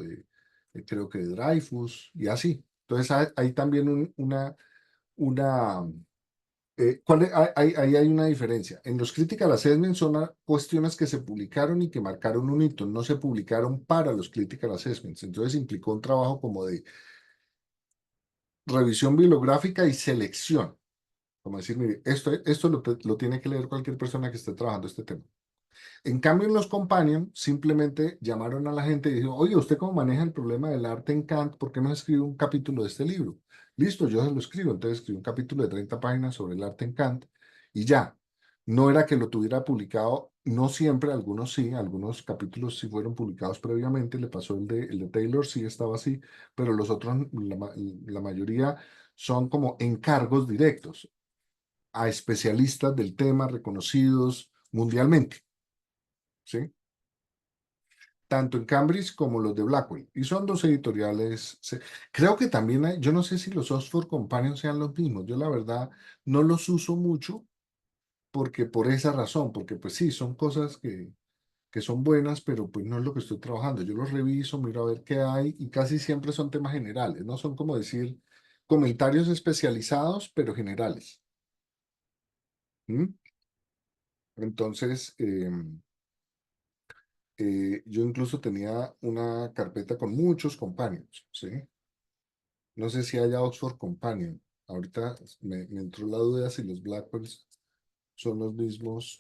[SPEAKER 1] creo que de Dreyfus, y así. Entonces, hay también una ahí hay una diferencia. En los Critical Assessment son cuestiones que se publicaron y que marcaron un hito, no se publicaron para los Critical Assessments. Entonces implicó un trabajo como de revisión bibliográfica y selección. Como decir, mire, esto lo tiene que leer cualquier persona que esté trabajando este tema. En cambio, en los Companion simplemente llamaron a la gente y dijeron, oye, ¿usted cómo maneja el problema del arte en Kant? ¿Por qué no escribe un capítulo de este libro? Listo, yo se lo escribo. Entonces escribí un capítulo de 30 páginas sobre el arte en Kant y ya. No era que lo tuviera publicado, no siempre, algunos sí, algunos capítulos sí fueron publicados previamente, le pasó el de Taylor, sí estaba así, pero los otros, la mayoría son como encargos directos a especialistas del tema reconocidos mundialmente, ¿sí? Tanto en Cambridge como los de Blackwell. Y son dos editoriales. Creo que también hay, yo no sé si los Oxford Companion sean los mismos. Yo la verdad no los uso mucho porque por esa razón, porque pues sí, son cosas que son buenas, pero pues no es lo que estoy trabajando. Yo los reviso, miro a ver qué hay y casi siempre son temas generales, no son como decir comentarios especializados, pero generales. ¿Mm? Entonces, yo incluso tenía una carpeta con muchos companions, ¿sí? No sé si haya Oxford Companion. Ahorita me entró la duda si los Blackwells son los mismos.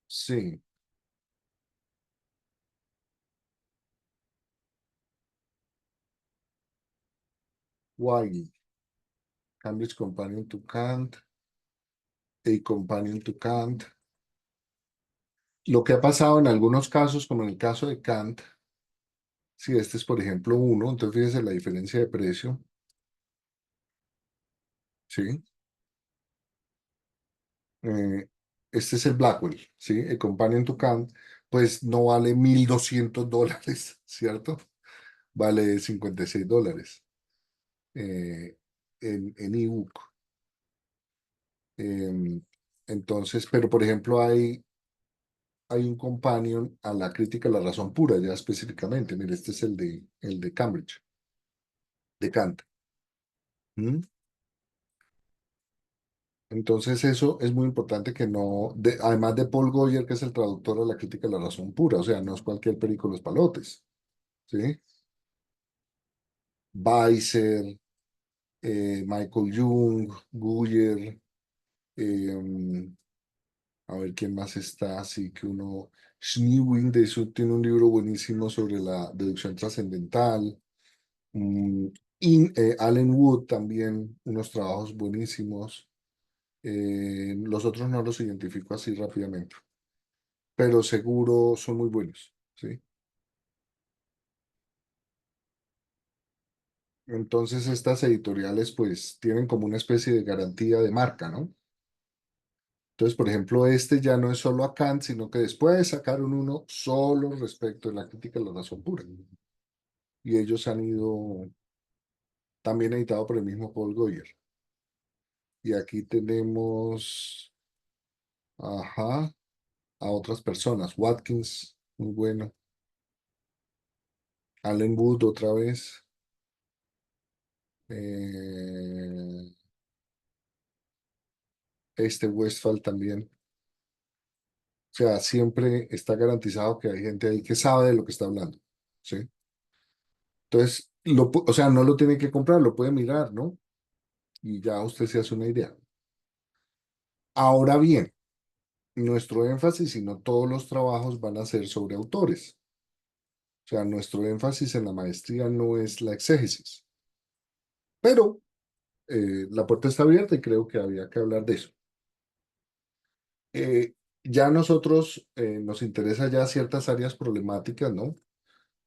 [SPEAKER 1] Sí, Wiley, Cambridge Companion to Kant, A Companion to Kant. Lo que ha pasado en algunos casos, como en el caso de Kant, si este es por ejemplo uno, entonces fíjese la diferencia de precio, ¿sí? Eh, este es el Blackwell, ¿sí? El Companion to Kant, pues no vale $1,200, ¿cierto? Vale $56 en ebook. Em, entonces, pero por ejemplo hay un companion a la crítica a la razón pura, ya específicamente. Mire, este es el de Cambridge, de Kant. ¿Mm? Entonces eso es muy importante que no, además de Paul Goyer, que es el traductor de la crítica a la razón pura, o sea, no es cualquier perico los palotes, ¿sí? Weiser, Michael Jung, Guyer, em, a ver quién más está, así que uno, Schneewin, de eso tiene un libro buenísimo sobre la deducción trascendental. Mm, Allen Wood también, unos trabajos buenísimos. Los otros no los identifico así rápidamente, pero seguro son muy buenos, ¿sí? Entonces estas editoriales pues tienen como una especie de garantía de marca, ¿no? Entonces, por ejemplo, este ya no es solo a Kant, sino que después sacaron uno solo respecto de la crítica de la razón pura. Y ellos han ido también editado por el mismo Paul Goyer. Y aquí tenemos, ajá, a otras personas. Watkins, muy bueno. Allen Wood otra vez. Eh, este Westphal también. O sea, siempre está garantizado que hay gente ahí que sabe de lo que está hablando. ¿Sí? Entonces, o sea, no lo tiene que comprar, lo puede mirar, ¿no? Y ya usted se hace una idea. Ahora bien, nuestro énfasis y no todos los trabajos van a ser sobre autores. O sea, nuestro énfasis en la maestría no es la exégesis, pero la puerta está abierta y creo que había que hablar de eso. Ya a nosotros nos interesa ya ciertas áreas problemáticas, ¿no?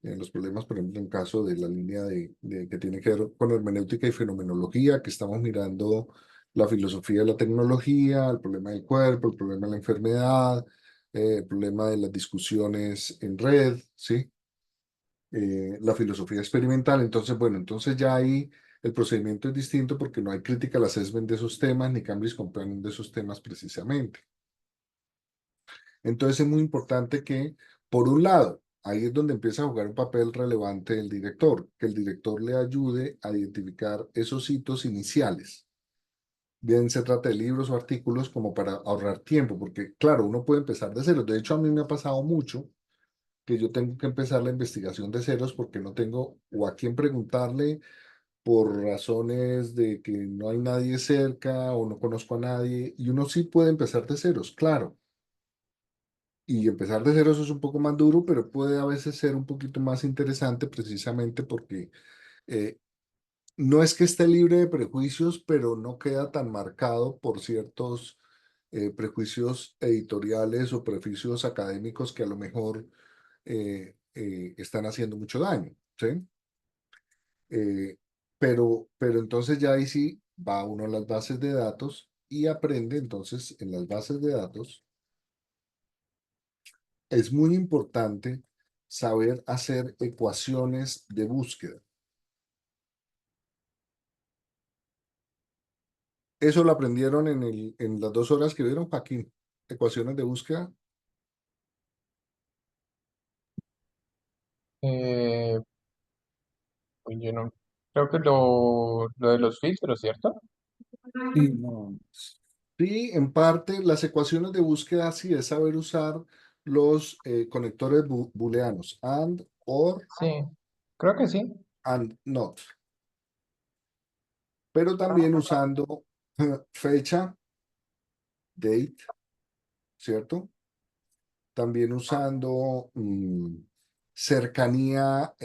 [SPEAKER 1] Los problemas, por ejemplo, en caso de la línea que tiene que ver con hermenéutica y fenomenología, que estamos mirando la filosofía de la tecnología, el problema del cuerpo, el problema de la enfermedad, el problema de las discusiones en red, ¿sí? La filosofía experimental. Entonces, bueno, entonces ya ahí el procedimiento es distinto porque no hay critical assessment de esos temas ni Cambridge Companion de esos temas precisamente. Entonces es muy importante que, por un lado, ahí es donde empieza a jugar un papel relevante el director, que el director le ayude a identificar esos hitos iniciales. Bien se trata de libros o artículos como para ahorrar tiempo, porque claro, uno puede empezar de cero. De hecho, a mí me ha pasado mucho que yo tengo que empezar la investigación de ceros porque no tengo o a quién preguntarle por razones de que no hay nadie cerca o no conozco a nadie. Y uno sí puede empezar de ceros, claro. Y empezar de cero eso es un poco más duro, pero puede a veces ser un poquito más interesante precisamente porque eh, no es que esté libre de prejuicios, pero no queda tan marcado por ciertos prejuicios editoriales o prejuicios académicos que a lo mejor están haciendo mucho daño, ¿sí? Eh, pero entonces ya ahí sí va uno a las bases de datos y aprende entonces en las bases de datos. Es muy importante saber hacer ecuaciones de búsqueda. Eso lo aprendieron en las 2 horas que vieron, Joaquín. Ecuaciones de búsqueda.
[SPEAKER 3] Eh, pues yo no creo que lo de los filtros, ¿cierto?
[SPEAKER 1] Sí, no. Sí, en parte las ecuaciones de búsqueda sí es saber usar los conectores booleanos and, or,
[SPEAKER 3] Sí, creo que sí.
[SPEAKER 1] and not, pero también usando fecha, date, ¿cierto? También usando cercanía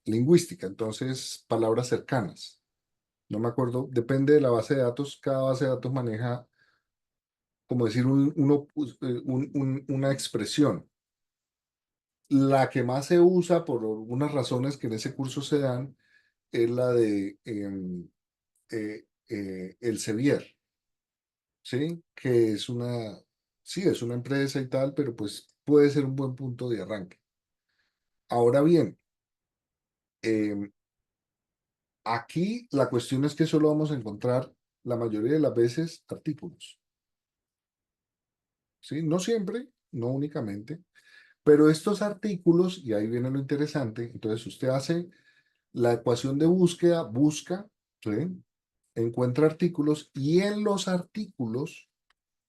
[SPEAKER 1] lingüística, entonces palabras cercanas. No me acuerdo, depende de la base de datos, cada base de datos maneja, como decir, una expresión. La que más se usa por algunas razones que en ese curso se dan es la de el Sevier, ¿sí? Que es sí, es una empresa y tal, pero pues puede ser un buen punto de arranque. Ahora bien, em, aquí la cuestión es que solo vamos a encontrar la mayoría de las veces artículos, ¿sí? No siempre, no únicamente, pero estos artículos, y ahí viene lo interesante, entonces usted hace la ecuación de búsqueda, busca, ¿sí? Encuentra artículos y en los artículos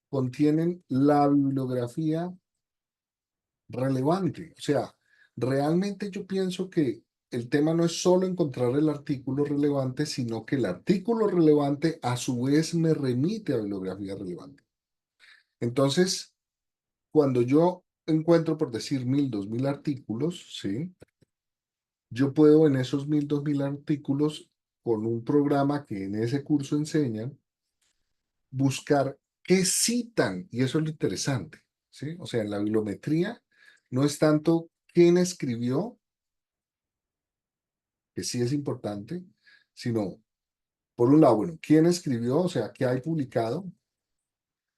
[SPEAKER 1] contienen la bibliografía relevante. O sea, realmente yo pienso que el tema no es solo encontrar el artículo relevante, sino que el artículo relevante a su vez me remite a bibliografía relevante. Entonces, cuando yo encuentro, por decir, 1000, 2000 artículos, ¿sí? Yo puedo en esos 1000, 2000 artículos, con un programa que en ese curso enseñan, buscar qué citan, y eso es lo interesante, ¿sí? O sea, en la bibliometría no es tanto quién escribió, que sí es importante, sino, por un lado, bueno, quién escribió, o sea, qué hay publicado,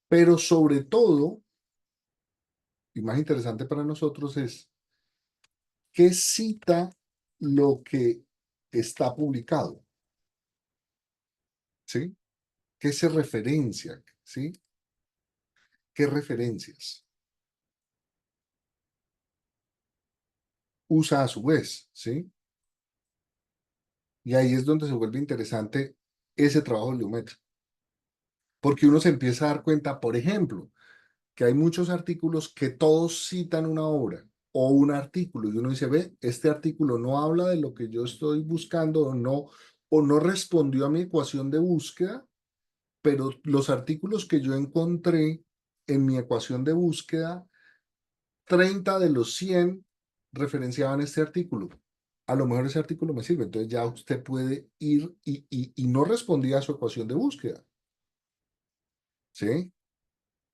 [SPEAKER 1] pero sobre todo, y más interesante para nosotros es, ¿qué cita lo que está publicado? ¿Sí? ¿Qué se referencia? ¿Sí? ¿Qué referencias usa a su vez? ¿Sí? Y ahí es donde se vuelve interesante ese trabajo de Lumet, porque uno se empieza a dar cuenta, por ejemplo, que hay muchos artículos que todos citan una obra o un artículo, y uno dice, ve, este artículo no habla de lo que yo estoy buscando o no respondió a mi ecuación de búsqueda, pero los artículos que yo encontré en mi ecuación de búsqueda, 30 de los 100 referenciaban este artículo. A lo mejor ese artículo me sirve, entonces ya usted puede ir y no respondía a su ecuación de búsqueda, ¿sí?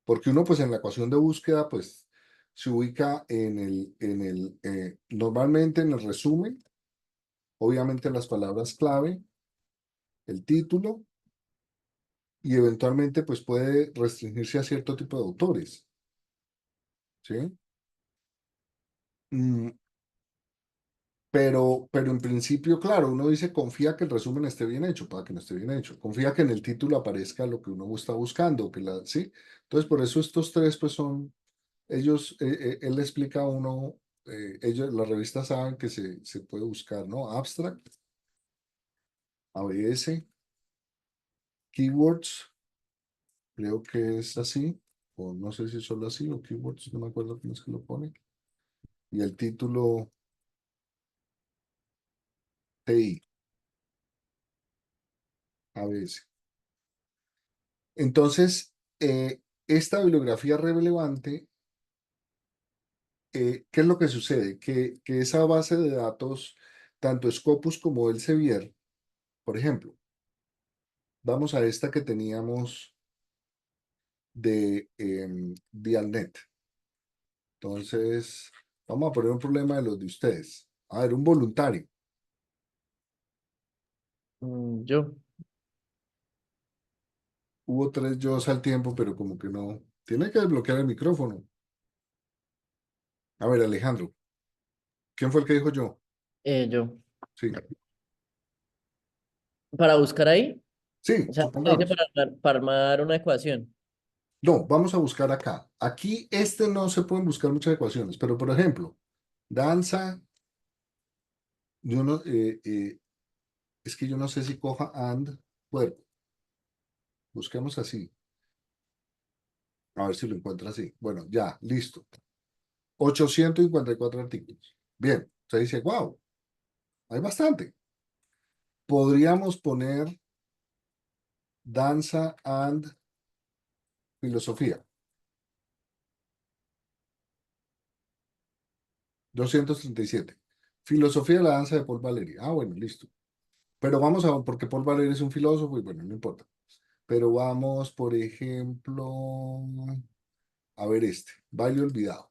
[SPEAKER 1] Porque uno pues en la ecuación de búsqueda pues se ubica normalmente en el resumen, obviamente las palabras clave, el título y eventualmente pues puede restringirse a cierto tipo de autores, ¿sí? Mm, pero en principio, claro, uno dice confía que el resumen esté bien hecho, para que no esté bien hecho. Confía que en el título aparezca lo que uno está buscando, ¿sí? Entonces, por eso estos tres, pues son, ellos, él le explica a uno, las revistas saben que se puede buscar, ¿no? Abstract, ABS, keywords, creo que es así, o no sé si solo así, o keywords, no me acuerdo cómo es que lo pone. Y el título TI, ABS. Entonces, esta bibliografía relevante, ¿qué es lo que sucede? Que esa base de datos, tanto Scopus como Elsevier, por ejemplo, vamos a esta que teníamos de Dialnet. Entonces, vamos a poner un problema de los de ustedes. A ver, un voluntario.
[SPEAKER 2] Yo.
[SPEAKER 1] Hubo 3 yo al tiempo, pero como que no. Tiene que desbloquear el micrófono. A ver, Alejandro, ¿quién fue el que dijo yo?
[SPEAKER 2] Yo.
[SPEAKER 1] Sí,
[SPEAKER 2] Para buscar ahí,
[SPEAKER 1] sí,
[SPEAKER 2] o sea, te dice
[SPEAKER 1] supongamos.
[SPEAKER 2] para armar una ecuación.
[SPEAKER 1] No, vamos a buscar acá. Aquí no se pueden buscar muchas ecuaciones, pero por ejemplo, danza, yo no, es que yo no sé si coja and cuerpo. Busquemos así, a ver si lo encuentra así. Bueno, ya, listo. 854 artículos. Bien, usted dice, wow, hay bastante. Podríamos poner danza and filosofía. 237. Filosofía de la danza de Paul Valéry. Ah, bueno, listo. Pero vamos a, porque Paul Valéry es un filósofo y bueno, no importa. Pero vamos, por ejemplo, a ver baile olvidado.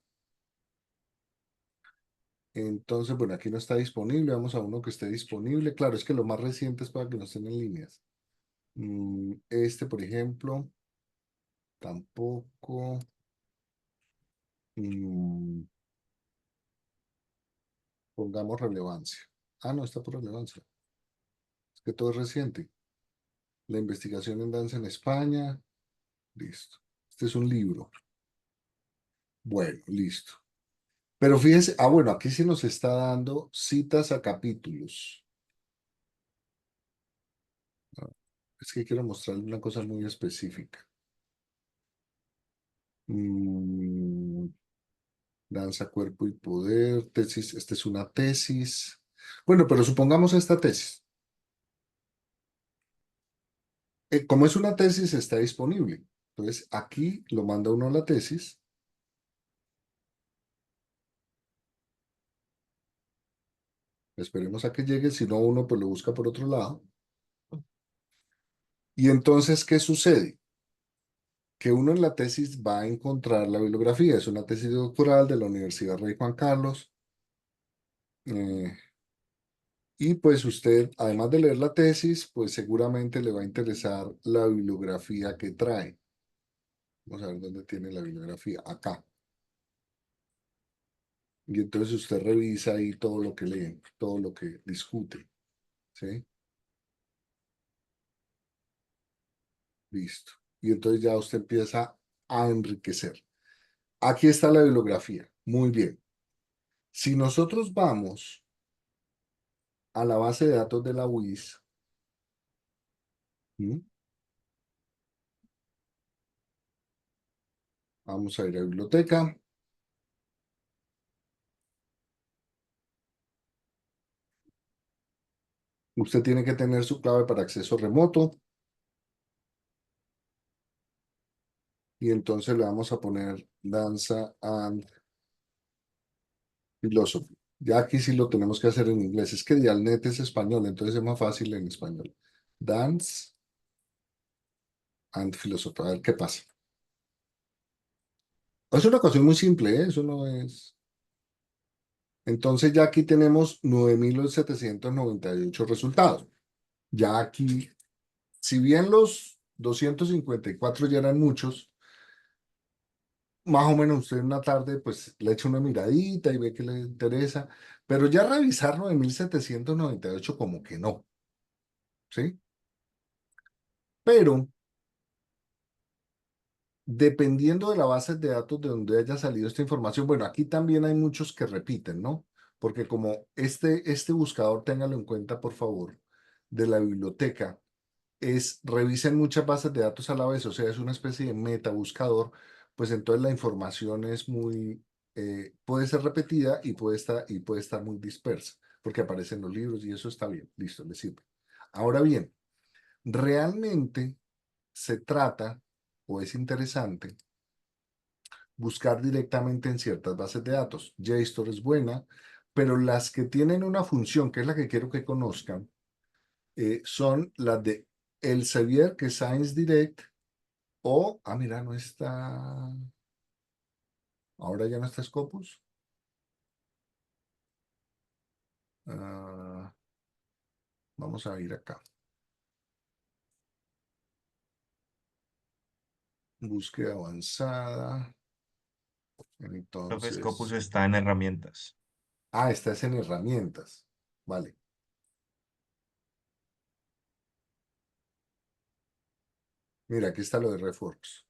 [SPEAKER 1] Entonces, bueno, aquí no está disponible, vamos a uno que esté disponible. Claro, es que lo más reciente es para que no estén en líneas. Por ejemplo, tampoco. Mm, Pongamos relevancia. Ah, no, está por relevancia. Es que todo es reciente. La investigación en danza en España. Listo. Este es un libro. Bueno, listo. Pero fíjense, bueno, aquí sí nos está dando citas a capítulos. Ah, es que quiero mostrarle una cosa muy específica. Mm, Danza, cuerpo y poder, tesis, esta es una tesis. Bueno, pero supongamos esta tesis. Como es una tesis, está disponible. Entonces, aquí lo manda uno a la tesis. Esperemos a que llegue, si no, uno pues lo busca por otro lado. Y entonces, ¿qué sucede? Que uno en la tesis va a encontrar la bibliografía. Es una tesis doctoral de la Universidad Rey Juan Carlos. eh, Y pues usted, además de leer la tesis, pues seguramente le va a interesar la bibliografía que trae. Vamos a ver dónde tiene la bibliografía. Acá. Y entonces usted revisa ahí todo lo que lee, todo lo que discute. ¿Sí? Listo. Y entonces ya usted empieza a enriquecer. Aquí está la bibliografía. Muy bien. Si nosotros vamos a la base de datos de la UIS, ¿m? Vamos a ir a biblioteca. Usted tiene que tener su clave para acceso remoto. Y entonces le vamos a poner danza and philosophy. Ya aquí sí lo tenemos que hacer en inglés. Es que Dialnet es español, entonces es más fácil en español. Dance and philosophy. A ver qué pasa. Es una ecuación muy simple, ¿eh? Eso no es. Entonces ya aquí tenemos 9.798 resultados. Ya aquí, si bien los 254 ya eran muchos, más o menos usted en una tarde pues le echa una miradita y ve que le interesa, pero ya revisar 9.798 como que no, ¿sí? Pero dependiendo de la base de datos de donde haya salido esta información, bueno, aquí también hay muchos que repiten, ¿no? Porque como este buscador, téngalo en cuenta, por favor, de la biblioteca, revisen muchas bases de datos a la vez, o sea, es una especie de meta buscador, pues entonces la información es muy, puede ser repetida y puede estar muy dispersa, porque aparecen los libros y eso está bien, listo, le sirve. Ahora bien, realmente se trata, o es interesante, buscar directamente en ciertas bases de datos. JSTOR es buena, pero las que tienen una función, que es la que quiero que conozcan, son las de Elsevier, que es Science Direct, mira, no está, ahora ya no está Scopus. Ah, vamos a ir acá. Búsqueda avanzada.
[SPEAKER 4] Profe, Scopus
[SPEAKER 1] Entonces,
[SPEAKER 4] está en herramientas.
[SPEAKER 1] esta es en herramientas. Vale. Mira, aquí está lo de RefWorks.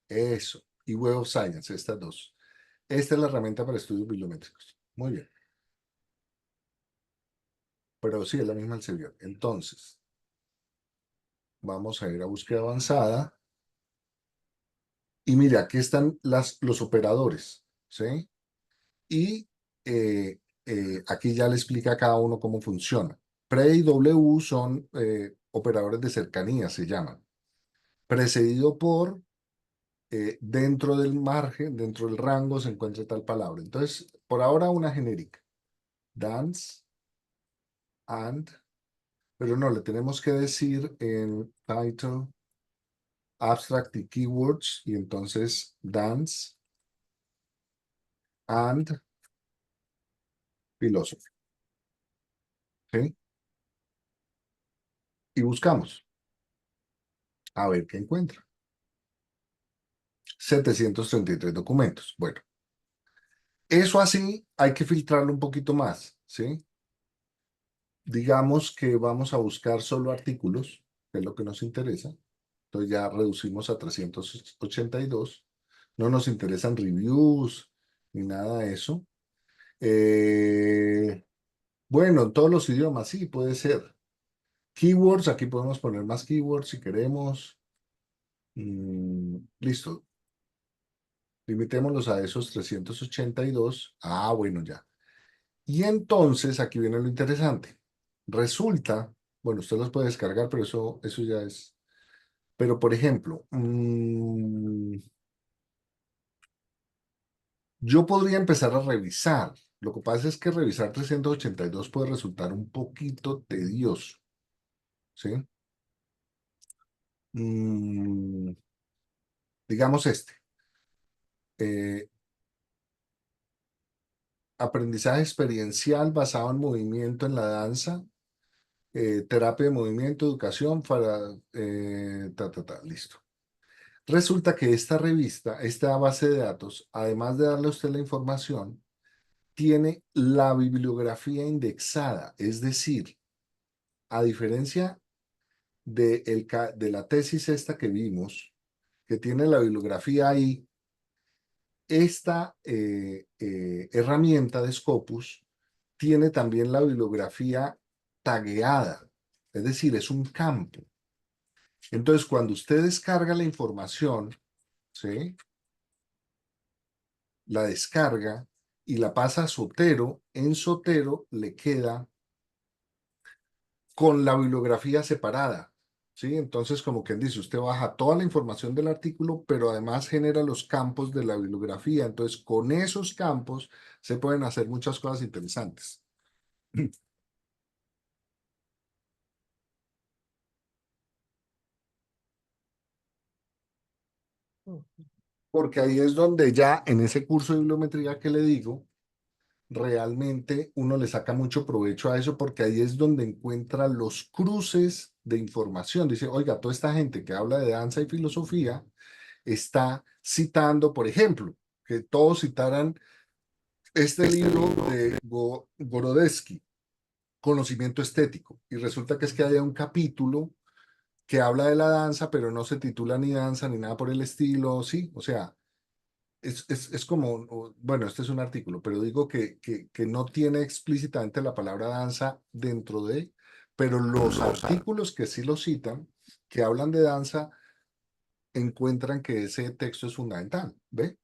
[SPEAKER 1] Eso. Y Web of Science, estas dos. Esta es la herramienta para estudios bibliométricos. Muy bien. Pero sí, es la misma Elsevier. Entonces, vamos a ir a búsqueda avanzada. Y mira, aquí están los operadores, ¿sí? Y aquí ya le explica a cada uno cómo funciona. Pre y W son operadores de cercanía, se llaman. Precedido por, dentro del margen, dentro del rango, se encuentra tal palabra. Entonces, por ahora una genérica. Dance and, pero no, le tenemos que decir en title, abstract y keywords, y entonces dance and philosophy. ¿Sí? Y buscamos a ver qué encuentra. 733 documentos. Bueno, eso así hay que filtrarlo un poquito más, ¿sí? Digamos que vamos a buscar solo artículos, que es lo que nos interesa. Entonces ya reducimos a 382. No nos interesan reviews ni nada de eso. Eh, bueno, en todos los idiomas, sí, puede ser. Keywords, aquí podemos poner más keywords si queremos. Listo. Limitémoslos a esos 382. Bueno, ya. Y entonces, aquí viene lo interesante. Resulta, bueno, usted los puede descargar, pero eso ya es. Pero, por ejemplo, yo podría empezar a revisar. Lo que pasa es que revisar 382 puede resultar un poquito tedioso, ¿sí? Mm, digamos este. Eh, aprendizaje experiencial basado en movimiento en la danza, terapia de movimiento, educación para, listo. Resulta que esta revista, esta base de datos, además de darle a usted la información, tiene la bibliografía indexada, es decir, a diferencia de la tesis esta que vimos, que tiene la bibliografía ahí, esta herramienta de Scopus tiene también la bibliografía tagueada, es decir, es un campo. Entonces, cuando usted descarga la información, ¿sí? La descarga y la pasa a Zotero, en Zotero le queda con la bibliografía separada, ¿sí? Entonces, como quien dice, usted baja toda la información del artículo, pero además genera los campos de la bibliografía. Entonces, con esos campos se pueden hacer muchas cosas interesantes. Porque ahí es donde ya en ese curso de bibliometría que le digo, realmente uno le saca mucho provecho a eso porque ahí es donde encuentra los cruces de información. Dice, oiga, toda esta gente que habla de danza y filosofía está citando, por ejemplo, que todos citaran este libro de Gorodetsky, Conocimiento Estético, y resulta que es que hay un capítulo que habla de la danza, pero no se titula ni danza ni nada por el estilo, ¿sí? O sea, es como, bueno, este es un artículo, pero digo que no tiene explícitamente la palabra danza dentro de, pero los artículos que sí lo citan, que hablan de danza, encuentran que ese texto es fundamental, ¿ve?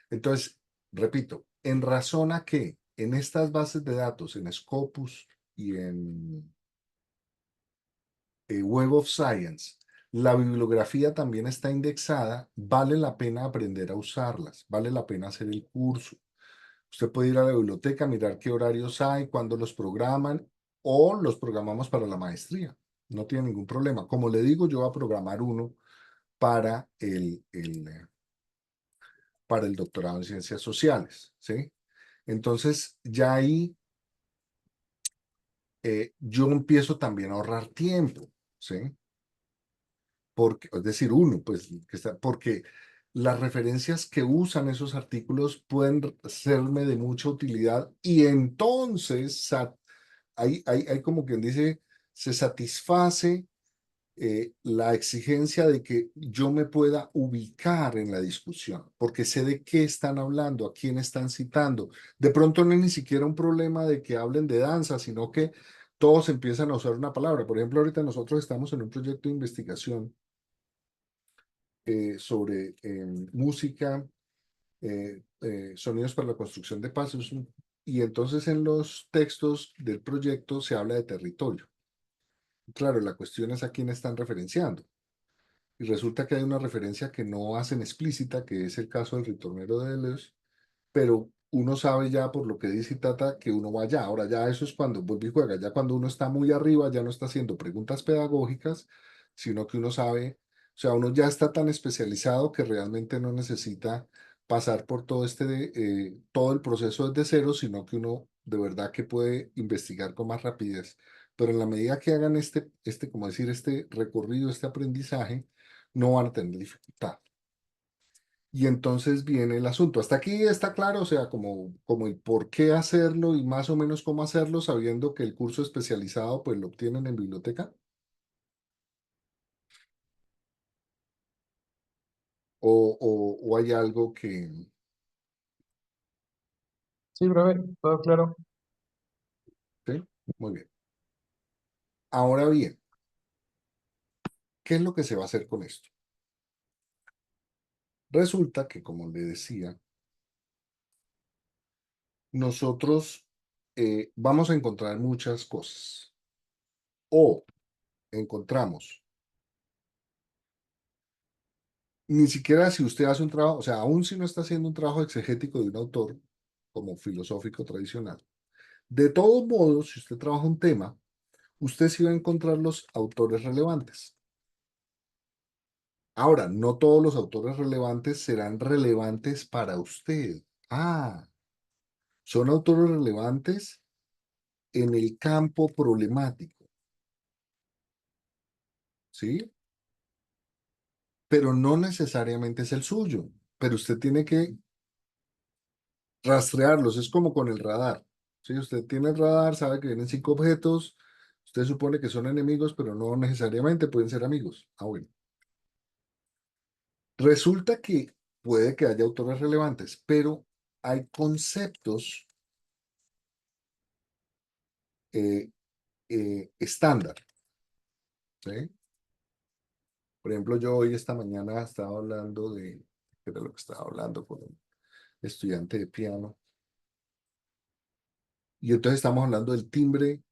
[SPEAKER 1] Entonces, repito, en razón a que en estas bases de datos, en Scopus y en Web of Science, la bibliografía también está indexada, vale la pena aprender a usarlas, vale la pena hacer el curso. Usted puede ir a la biblioteca, mirar qué horarios hay, cuándo los programan o los programamos para la maestría. No tiene ningún problema. Como le digo, yo voy a programar uno para para el doctorado en ciencias sociales, ¿sí? Entonces, ya ahí yo empiezo también a ahorrar tiempo, ¿sí? Porque, es decir, uno, pues, porque las referencias que usan esos artículos pueden serme de mucha utilidad y entonces hay como quien dice, se satisface la exigencia de que yo me pueda ubicar en la discusión, porque sé de qué están hablando, a quién están citando. De pronto no es ni siquiera un problema de que hablen de danza, sino que todos empiezan a usar una palabra. Por ejemplo, ahorita nosotros estamos en un proyecto de investigación sobre música, sonidos para la construcción de paz, y entonces en los textos del proyecto se habla de territorio. Claro, la cuestión es a quién están referenciando. Y resulta que hay una referencia que no hacen explícita, que es el caso del ritornero de Deleuze, pero uno sabe ya por lo que dice Tata que uno va allá. Ahora ya eso es cuando vuelve y juega, ya cuando uno está muy arriba, ya no está haciendo preguntas pedagógicas, sino que uno sabe, o sea, uno ya está tan especializado que realmente no necesita pasar por todo el proceso desde cero, sino que uno de verdad que puede investigar con más rapidez. Pero en la medida que hagan como decir, este recorrido, este aprendizaje, no van a tener dificultad. Y entonces viene el asunto. Hasta aquí está claro, o sea, como el por qué hacerlo y más o menos cómo hacerlo, sabiendo que el curso especializado pues lo obtienen en biblioteca. O hay algo que...
[SPEAKER 3] Sí, brother, todo claro.
[SPEAKER 1] ¿Sí? Muy bien. Ahora bien, ¿qué es lo que se va a hacer con esto? Resulta que, como le decía, nosotros vamos a encontrar muchas cosas. O encontramos ni siquiera si usted hace un trabajo, o sea, aún si no está haciendo un trabajo exegético de un autor como filosófico tradicional, de todos modos, si usted trabaja un tema, usted sí va a encontrar los autores relevantes. Ahora, no todos los autores relevantes serán relevantes para usted. Ah, Son autores relevantes en el campo problemático, ¿sí? Pero no necesariamente es el suyo. Pero usted tiene que rastrearlos, es como con el radar. Si usted tiene el radar, sabe que vienen 5 objetos, usted supone que son enemigos, pero no necesariamente pueden ser amigos. Ah, bueno. Resulta que puede que haya autores relevantes, pero hay conceptos eh, estándar, ¿sí? Por ejemplo, yo hoy esta mañana estaba hablando ¿qué era lo que estaba hablando con un estudiante de piano? Y entonces estamos hablando del timbre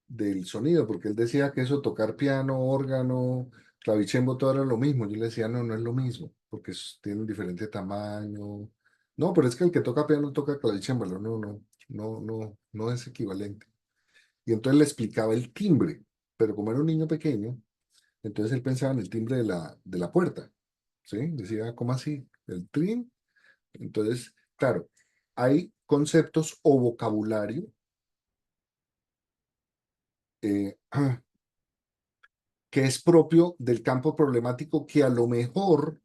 [SPEAKER 1] del sonido, porque él decía que eso, tocar piano, órgano, clavicembo, todo era lo mismo. Yo le decía, no, no es lo mismo, porque tienen diferente tamaño. No, pero es que el que toca piano toca clavicémbalo. No, no, no, no, no es equivalente. Y entonces le explicaba el timbre, pero como era un niño pequeño, entonces él pensaba en el timbre de la puerta, ¿sí? Decía, ¿cómo así? ¿El trin? Entonces, claro, hay conceptos o vocabulario eh, que es propio del campo problemático que a lo mejor,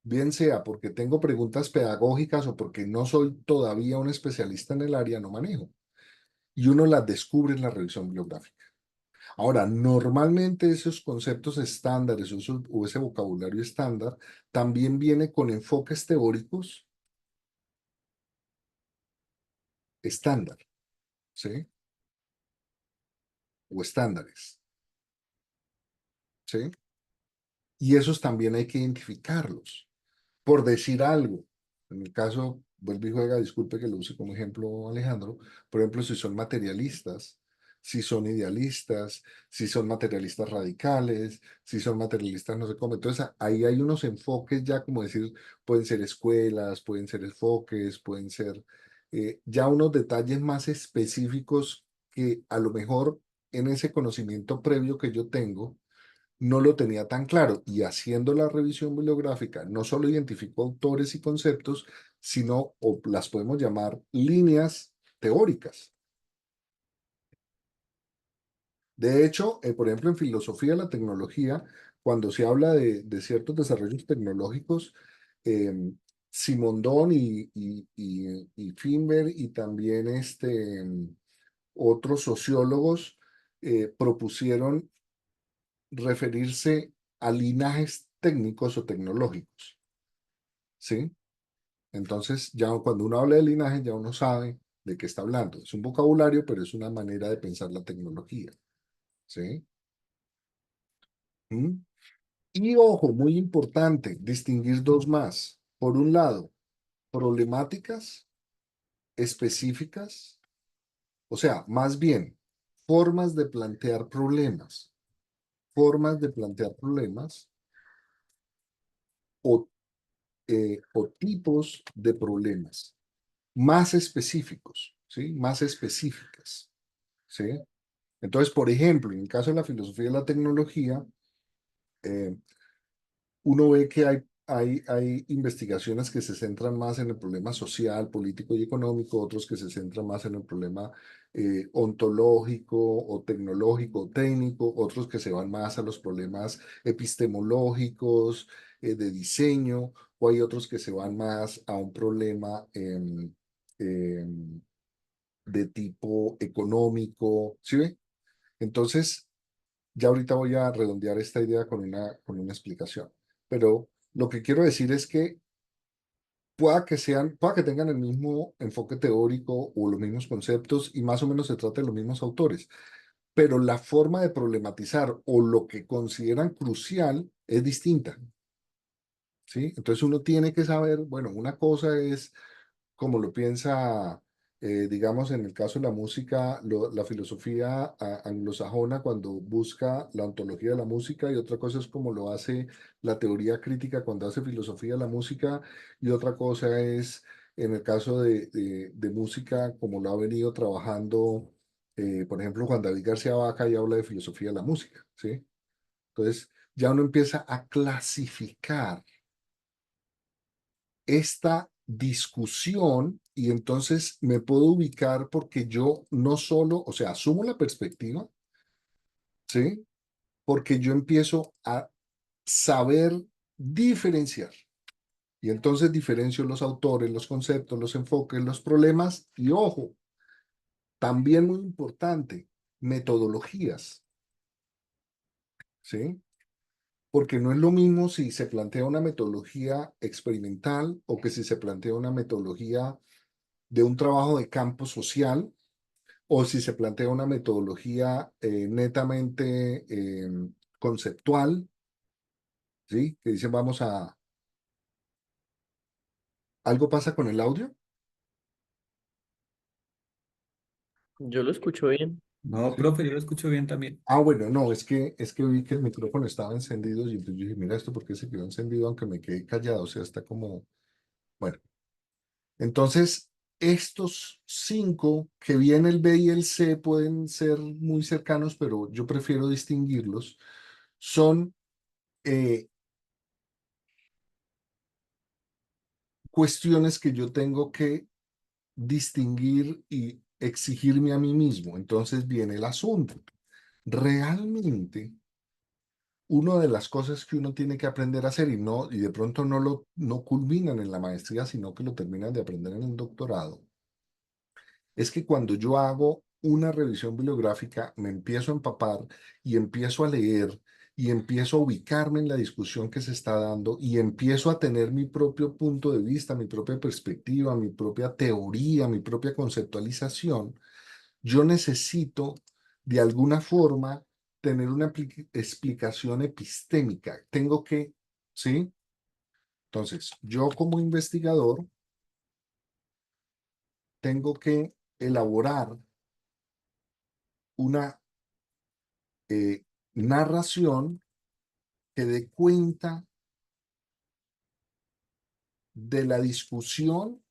[SPEAKER 1] bien sea porque tengo preguntas pedagógicas o porque no soy todavía un especialista en el área, no manejo. Y uno las descubre en la revisión bibliográfica. Ahora, normalmente esos conceptos estándares o ese vocabulario estándar también viene con enfoques teóricos estándar, ¿sí? O estándares, ¿sí? Y esos también hay que identificarlos. Por decir algo, en el caso, vuelvo y juega, disculpe que lo use como ejemplo Alejandro, por ejemplo, si son materialistas, si son idealistas, si son materialistas radicales, si son materialistas no sé cómo. Entonces ahí hay unos enfoques ya como decir, pueden ser escuelas, pueden ser enfoques, pueden ser ya unos detalles más específicos que a lo mejor en ese conocimiento previo que yo tengo, no lo tenía tan claro y haciendo la revisión bibliográfica no solo identificó autores y conceptos, sino, o las podemos llamar líneas teóricas. De hecho, por ejemplo, en filosofía de la tecnología, cuando se habla de ciertos desarrollos tecnológicos, eh, Simondon y Finber y también otros sociólogos propusieron referirse a linajes técnicos o tecnológicos, ¿sí? Entonces, ya cuando uno habla de linaje, ya uno sabe de qué está hablando. Es un vocabulario, pero es una manera de pensar la tecnología, ¿sí? ¿Mm? Y ojo, muy importante, distinguir dos más. Por un lado, problemáticas específicas, o sea, más bien, formas de plantear problemas, o o tipos de problemas más específicos, ¿sí? Más específicas, ¿sí? Entonces, por ejemplo, en el caso de la filosofía de la tecnología, eh, uno ve que hay investigaciones que se centran más en el problema social, político y económico, otros que se centran más en el problema ontológico o tecnológico, técnico, otros que se van más a los problemas epistemológicos, de diseño, o hay otros que se van más a un problema de tipo económico, ¿sí ve? Entonces, ya ahorita voy a redondear esta idea con una explicación. Pero lo que quiero decir es que pueda que tengan el mismo enfoque teórico o los mismos conceptos y más o menos se trata de los mismos autores, pero la forma de problematizar o lo que consideran crucial es distinta, ¿sí? Entonces uno tiene que saber, bueno, una cosa es como lo piensa, digamos, en el caso de la música, la filosofía anglosajona cuando busca la ontología de la música, y otra cosa es como lo hace la teoría crítica cuando hace filosofía de la música, y otra cosa es en el caso de música como lo ha venido trabajando, por ejemplo, Juan David García Vaca y habla de filosofía de la música, ¿sí? Entonces, ya uno empieza a clasificar esta discusión y entonces me puedo ubicar porque yo no solo, o sea, asumo la perspectiva, ¿sí? Porque yo empiezo a saber diferenciar. Y entonces diferencio los autores, los conceptos, los enfoques, los problemas y ojo, también muy importante, metodologías, ¿sí? Porque no es lo mismo si se plantea una metodología experimental o que si se plantea una metodología de un trabajo de campo social o si se plantea una metodología netamente conceptual, ¿sí? Que dicen vamos a... ¿Algo pasa con el audio?
[SPEAKER 2] Yo lo escucho bien.
[SPEAKER 5] No,
[SPEAKER 1] Sí.
[SPEAKER 5] profe, yo lo escucho bien también.
[SPEAKER 1] Ah, bueno, no, es que vi que el micrófono estaba encendido y entonces yo dije, mira esto, ¿por qué se quedó encendido aunque me quedé callado? O sea, está como, bueno. Entonces, estos cinco, que bien el B y el C pueden ser muy cercanos, pero yo prefiero distinguirlos, son cuestiones que yo tengo que distinguir y exigirme a mí mismo. Entonces viene el asunto. Realmente, una de las cosas que uno tiene que aprender a hacer y de pronto no culminan en la maestría, sino que lo terminan de aprender en el doctorado, es que cuando yo hago una revisión bibliográfica, me empiezo a empapar y empiezo a leer y empiezo a ubicarme en la discusión que se está dando y empiezo a tener mi propio punto de vista, mi propia perspectiva, mi propia teoría, mi propia conceptualización. Yo necesito, de alguna forma, tener una explicación epistémica. Tengo que, ¿sí? Entonces, yo como investigador tengo que elaborar una narración que dé cuenta de la discusión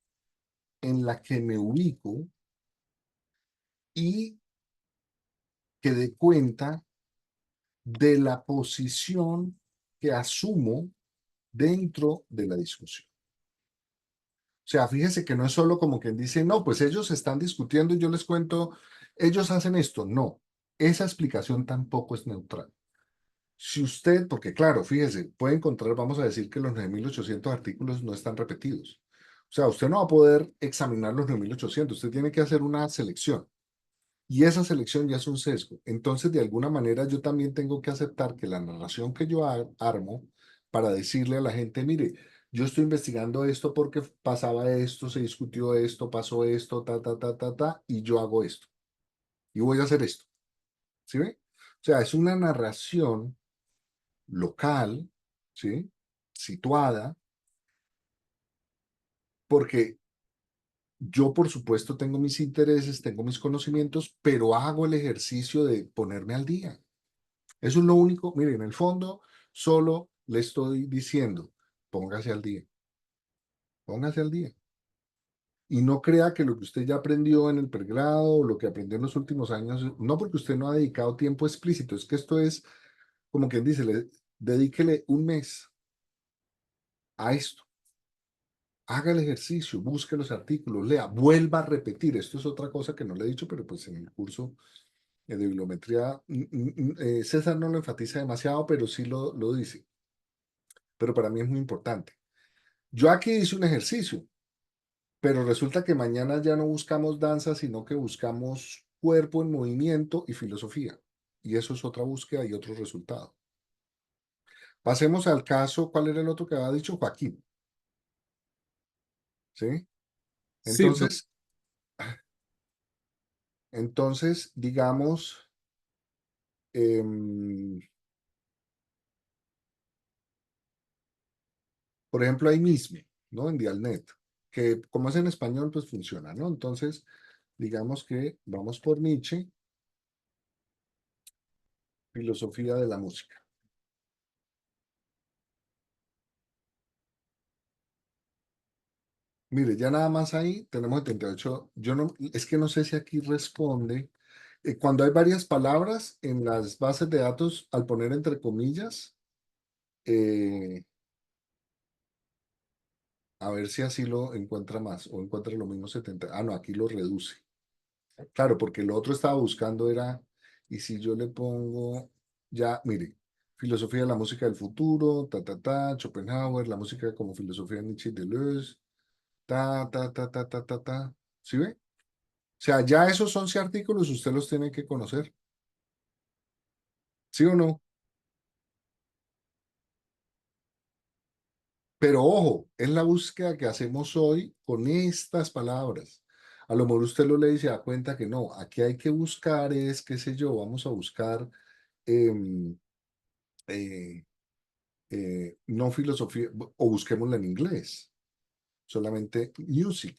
[SPEAKER 1] en la que me ubico y que dé cuenta de la posición que asumo dentro de la discusión. O sea, fíjese que no es solo como quien dice, no, pues ellos están discutiendo y yo les cuento, ellos hacen esto. No, esa explicación tampoco es neutral. Si usted, porque claro, fíjese, puede encontrar, vamos a decir que los 9.800 artículos no están repetidos. O sea, usted no va a poder examinar los 9.800, usted tiene que hacer una selección. Y esa selección ya es un sesgo. Entonces, de alguna manera, yo también tengo que aceptar que la narración que yo armo para decirle a la gente, mire, yo estoy investigando esto porque pasaba esto, se discutió esto, pasó esto, y yo hago esto. Y voy a hacer esto. ¿Sí ve? O sea, es una narración local, ¿sí? Situada, porque yo, por supuesto, tengo mis intereses, tengo mis conocimientos, pero hago el ejercicio de ponerme al día. Eso es lo único. Mire, en el fondo, solo le estoy diciendo, póngase al día, póngase al día. Y no crea que lo que usted ya aprendió en el pregrado o lo que aprendió en los últimos años, no porque usted no ha dedicado tiempo explícito, es que esto es, como quien dice, dedíquele un mes a esto. Haga el ejercicio, busque los artículos, lea, vuelva a repetir. Esto es otra cosa que no le he dicho, pero pues en el curso de bibliometría, César no lo enfatiza demasiado, pero sí lo dice. Pero para mí es muy importante. Yo aquí hice un ejercicio, pero resulta que mañana ya no buscamos danza, sino que buscamos cuerpo en movimiento y filosofía. Y eso es otra búsqueda y otro resultado. Pasemos al caso, ¿cuál era el otro que había dicho? Joaquín. ¿Sí?
[SPEAKER 5] Sí, profe.
[SPEAKER 1] Entonces, digamos, por ejemplo, hay MISME, ¿no? En Dialnet, que como es en español, pues funciona, ¿no? Entonces, digamos que vamos por Nietzsche, filosofía de la música. Mire, ya nada más ahí tenemos 78. Yo no, es que no sé si aquí responde. Cuando hay varias palabras en las bases de datos, al poner entre comillas, eh, A ver si así lo encuentra más o encuentra lo mismo 70. Ah, no, aquí lo reduce. Claro, porque lo otro estaba buscando era, y si yo le pongo, ya, mire, filosofía de la música del futuro, Schopenhauer, la música como filosofía de Nietzsche y Deleuze, ta. ¿Sí ve? O sea, ya esos 11 artículos usted los tiene que conocer. ¿Sí o no? Pero ojo, es la búsqueda que hacemos hoy con estas palabras. A lo mejor usted lo lee y se da cuenta que no, aquí hay que buscar es, qué sé yo, vamos a buscar em, eh, no filosofía, o busquémosla en inglés, solamente music,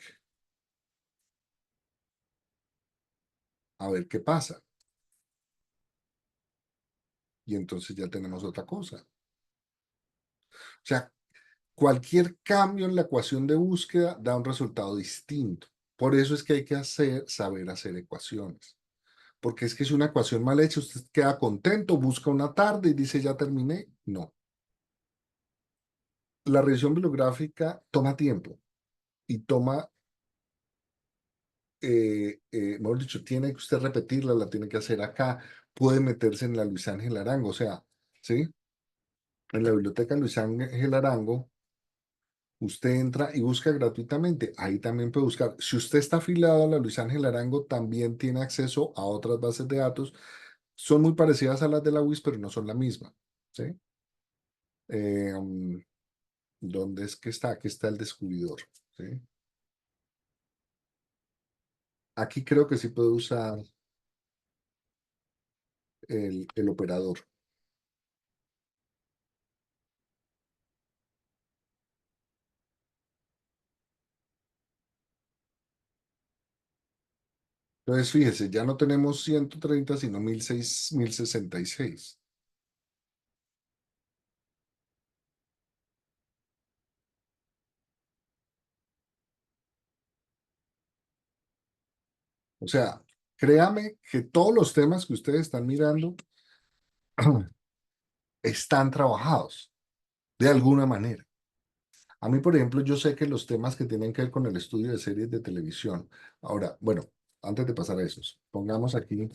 [SPEAKER 1] a ver qué pasa. Y entonces ya tenemos otra cosa. O sea, cualquier cambio en la ecuación de búsqueda da un resultado distinto. Por eso es que hay que saber hacer ecuaciones. Porque es que es una ecuación mal hecha, usted queda contento, busca una tarde y dice ya terminé. No. La revisión bibliográfica toma tiempo y toma, mejor dicho, tiene que usted repetirla, la tiene que hacer acá, puede meterse en la Luis Ángel Arango, o sea, ¿sí? En la biblioteca Luis Ángel Arango, usted entra y busca gratuitamente, ahí también puede buscar. Si usted está afiliado a la Luis Ángel Arango, también tiene acceso a otras bases de datos, son muy parecidas a las de la UIS, pero no son la misma, ¿sí? Um, ¿Dónde es que está? Aquí está el descubridor, ¿sí? Aquí creo que sí puedo usar el operador. Entonces, fíjese, ya no tenemos 130, sino 1066. O sea, créame que todos los temas que ustedes están mirando están trabajados de alguna manera. A mí, por ejemplo, yo sé que los temas que tienen que ver con el estudio de series de televisión. Ahora, bueno, antes de pasar a esos, pongamos aquí.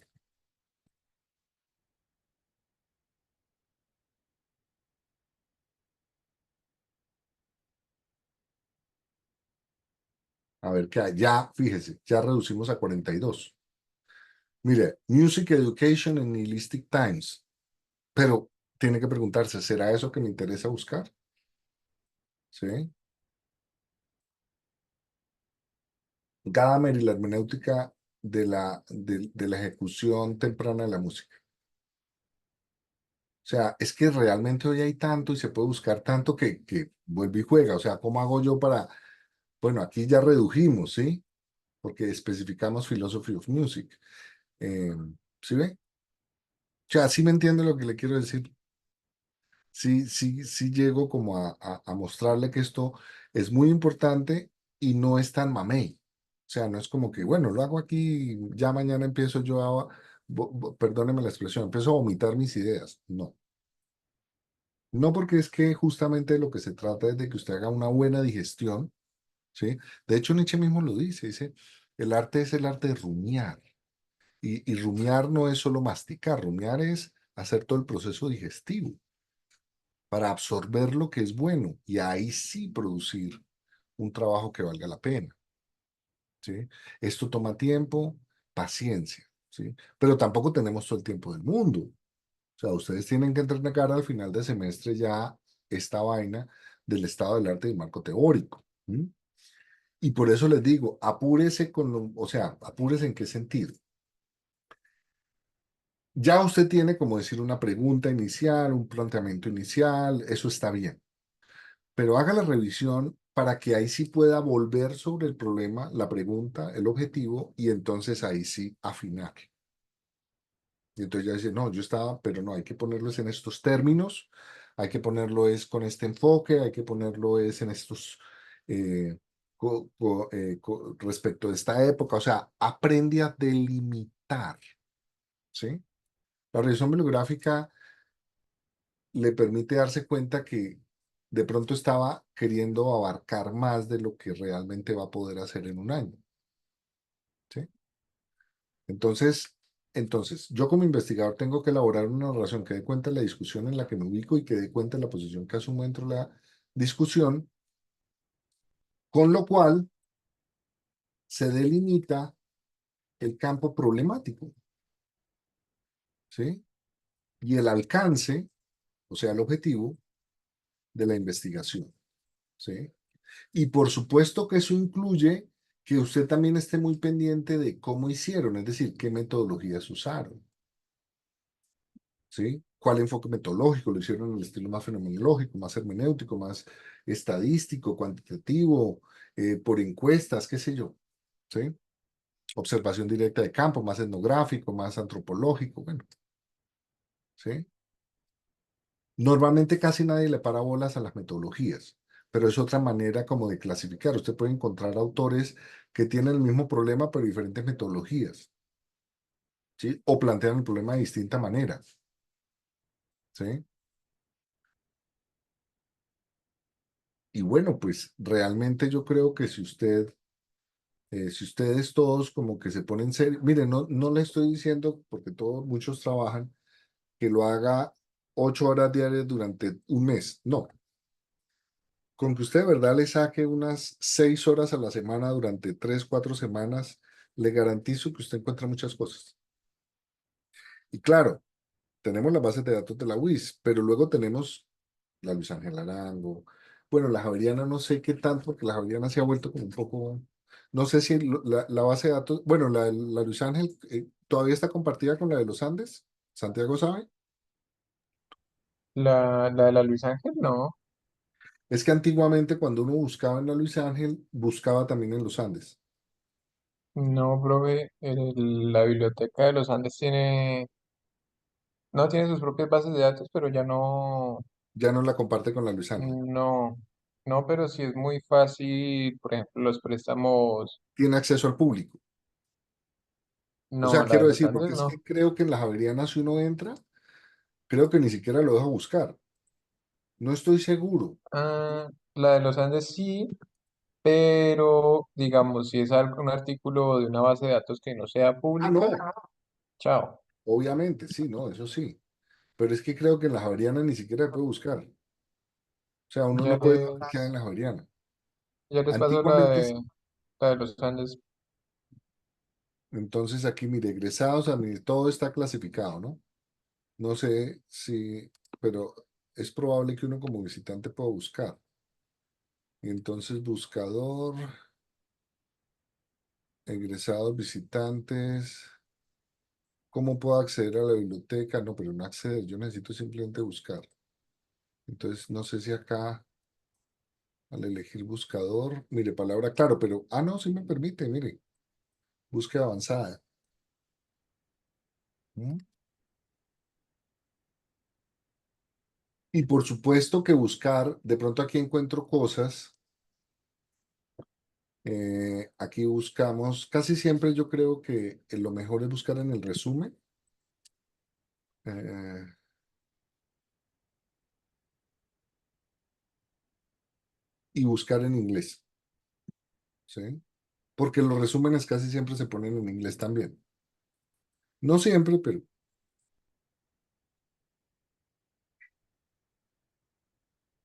[SPEAKER 1] A ver qué hay. Ya, fíjese, ya reducimos a 42. Mire, Music Education en Nihilistic Times. Pero tiene que preguntarse, ¿será eso que me interesa buscar? ¿Sí? Gadamer y la hermenéutica de la ejecución temprana de la música. O sea, es que realmente hoy hay tanto y se puede buscar tanto que vuelve y juega. O sea, ¿cómo hago yo para...? Bueno, aquí ya redujimos, ¿sí? Porque especificamos Philosophy of Music. Eh, ¿Sí ve? O sea, ¿sí me entiende lo que le quiero decir? Sí llego como a mostrarle que esto es muy importante y no es tan mamey. O sea, no es como que, bueno, lo hago aquí, ya mañana empiezo yo perdóneme la expresión, empiezo a vomitar mis ideas. No. No, porque es que justamente de lo que se trata es de que usted haga una buena digestión, ¿sí? De hecho, Nietzsche mismo lo dice, el arte es el arte de rumiar. Y rumiar no es solo masticar, rumiar es hacer todo el proceso digestivo para absorber lo que es bueno y ahí sí producir un trabajo que valga la pena, ¿sí? Esto toma tiempo, paciencia, ¿sí? Pero tampoco tenemos todo el tiempo del mundo. O sea, ustedes tienen que entregar al final de semestre ya esta vaina del estado del arte y del marco teórico. ¿Sí? Y por eso les digo, apúrese con o sea, apúrese en qué sentido. Ya usted tiene, como decir, una pregunta inicial, un planteamiento inicial, eso está bien. Pero haga la revisión para que ahí sí pueda volver sobre el problema, la pregunta, el objetivo, y entonces ahí sí afinar. Y entonces ya dice, no, yo estaba, pero no, hay que ponerlo es en estos términos, hay que ponerlo es con este enfoque, hay que ponerlo es en estos, eh, respecto de esta época, o sea, aprende a delimitar, ¿sí? La revisión bibliográfica le permite darse cuenta que de pronto estaba queriendo abarcar más de lo que realmente va a poder hacer en un año. ¿Sí? Entonces, yo como investigador tengo que elaborar una narración que dé cuenta de la discusión en la que me ubico y que dé cuenta de la posición que asumo dentro de la discusión, con lo cual se delimita el campo problemático, ¿sí? Y el alcance, o sea, el objetivo de la investigación, ¿sí? Y por supuesto que eso incluye que usted también esté muy pendiente de cómo hicieron, es decir, qué metodologías usaron, ¿sí? ¿Cuál enfoque metodológico? ¿Lo hicieron en el estilo más fenomenológico, más hermenéutico, más estadístico, cuantitativo, por encuestas, qué sé yo, ¿sí? Observación directa de campo, más etnográfico, más antropológico, bueno, ¿sí? Normalmente casi nadie le para bolas a las metodologías, pero es otra manera como de clasificar. Usted puede encontrar autores que tienen el mismo problema, pero diferentes metodologías, ¿sí? O plantean el problema de distinta manera, ¿sí? Y bueno, pues realmente yo creo que si ustedes todos como que se ponen serio, miren, no le estoy diciendo, porque todos, muchos trabajan, que lo haga 8 horas diarias durante un mes, no. Con que usted de verdad le saque unas 6 horas a la semana durante 3, 4 semanas, le garantizo que usted encuentra muchas cosas. Y claro, tenemos las bases de datos de la UIS, pero luego tenemos la Luis Ángel Arango. Bueno, la Javeriana no sé qué tanto, porque la Javeriana se ha vuelto como un poco, no sé si la base de datos, bueno, la Luis Ángel todavía está compartida con la de los Andes, Santiago sabe.
[SPEAKER 3] La de la Luis Ángel, no.
[SPEAKER 1] Es que antiguamente cuando uno buscaba en la Luis Ángel, buscaba también en los Andes.
[SPEAKER 3] No, profe, la biblioteca de los Andes no tiene sus propias bases de datos, pero ya no,
[SPEAKER 1] Ya no la comparte con la Luis Ángel.
[SPEAKER 3] no, no, pero sí es muy fácil, por ejemplo, los préstamos,
[SPEAKER 1] Tiene acceso al público. O sea,
[SPEAKER 3] no, la de
[SPEAKER 1] quiero
[SPEAKER 3] los
[SPEAKER 1] decir,
[SPEAKER 3] Andes
[SPEAKER 1] porque es
[SPEAKER 3] no.
[SPEAKER 1] que creo que en la Javeriana si uno entra, creo que ni siquiera lo deja buscar. No estoy seguro.
[SPEAKER 3] Ah, la de los Andes sí, pero digamos, si es algo, un artículo de una base de datos que no sea
[SPEAKER 1] Ah,
[SPEAKER 3] pública,
[SPEAKER 1] no,
[SPEAKER 3] chao,
[SPEAKER 1] obviamente, sí, no, eso sí. Pero es que creo que en la Javeriana ni siquiera se puede buscar. O sea, uno
[SPEAKER 3] ya
[SPEAKER 1] no puede saber qué hay
[SPEAKER 3] les,
[SPEAKER 1] en la Javeriana.
[SPEAKER 3] ya les paso
[SPEAKER 1] Antiguamente sí.
[SPEAKER 3] la de los Andes.
[SPEAKER 1] Entonces aquí, mire, egresados, todo está clasificado, ¿no? No sé si, pero es probable que uno como visitante pueda buscar. Y entonces, buscador, egresados, visitantes. ¿Cómo puedo acceder a la biblioteca? No, pero no acceder, yo necesito simplemente buscar. Entonces, no sé si acá, al elegir buscador, mire, palabra claro, pero, no, sí me permite, mire, búsqueda avanzada. ¿Mm? Y por supuesto que buscar, de pronto aquí encuentro cosas, aquí buscamos, casi siempre yo creo que lo mejor es buscar en el resumen, eh, y buscar en inglés, ¿sí? Porque los resúmenes casi siempre se ponen en inglés también. No siempre, pero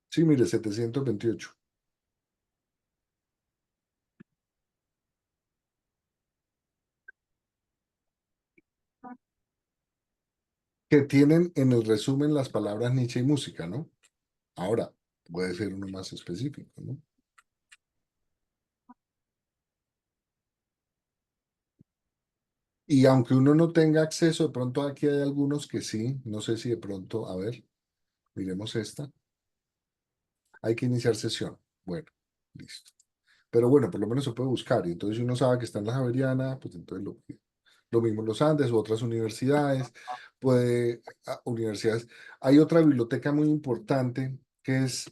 [SPEAKER 1] sí, mire, 728. Que tienen en el resumen las palabras Nietzsche y música, ¿no? Ahora, puede ser uno más específico, ¿no? Y aunque uno no tenga acceso, de pronto aquí hay algunos que sí, no sé si de pronto, a ver, miremos esta. Hay que iniciar sesión. Bueno, listo. Pero bueno, por lo menos se puede buscar. Y entonces si uno sabe que está en la Javeriana, pues entonces lo mismo los Andes u otras universidades, universidades. Hay otra biblioteca muy importante que es,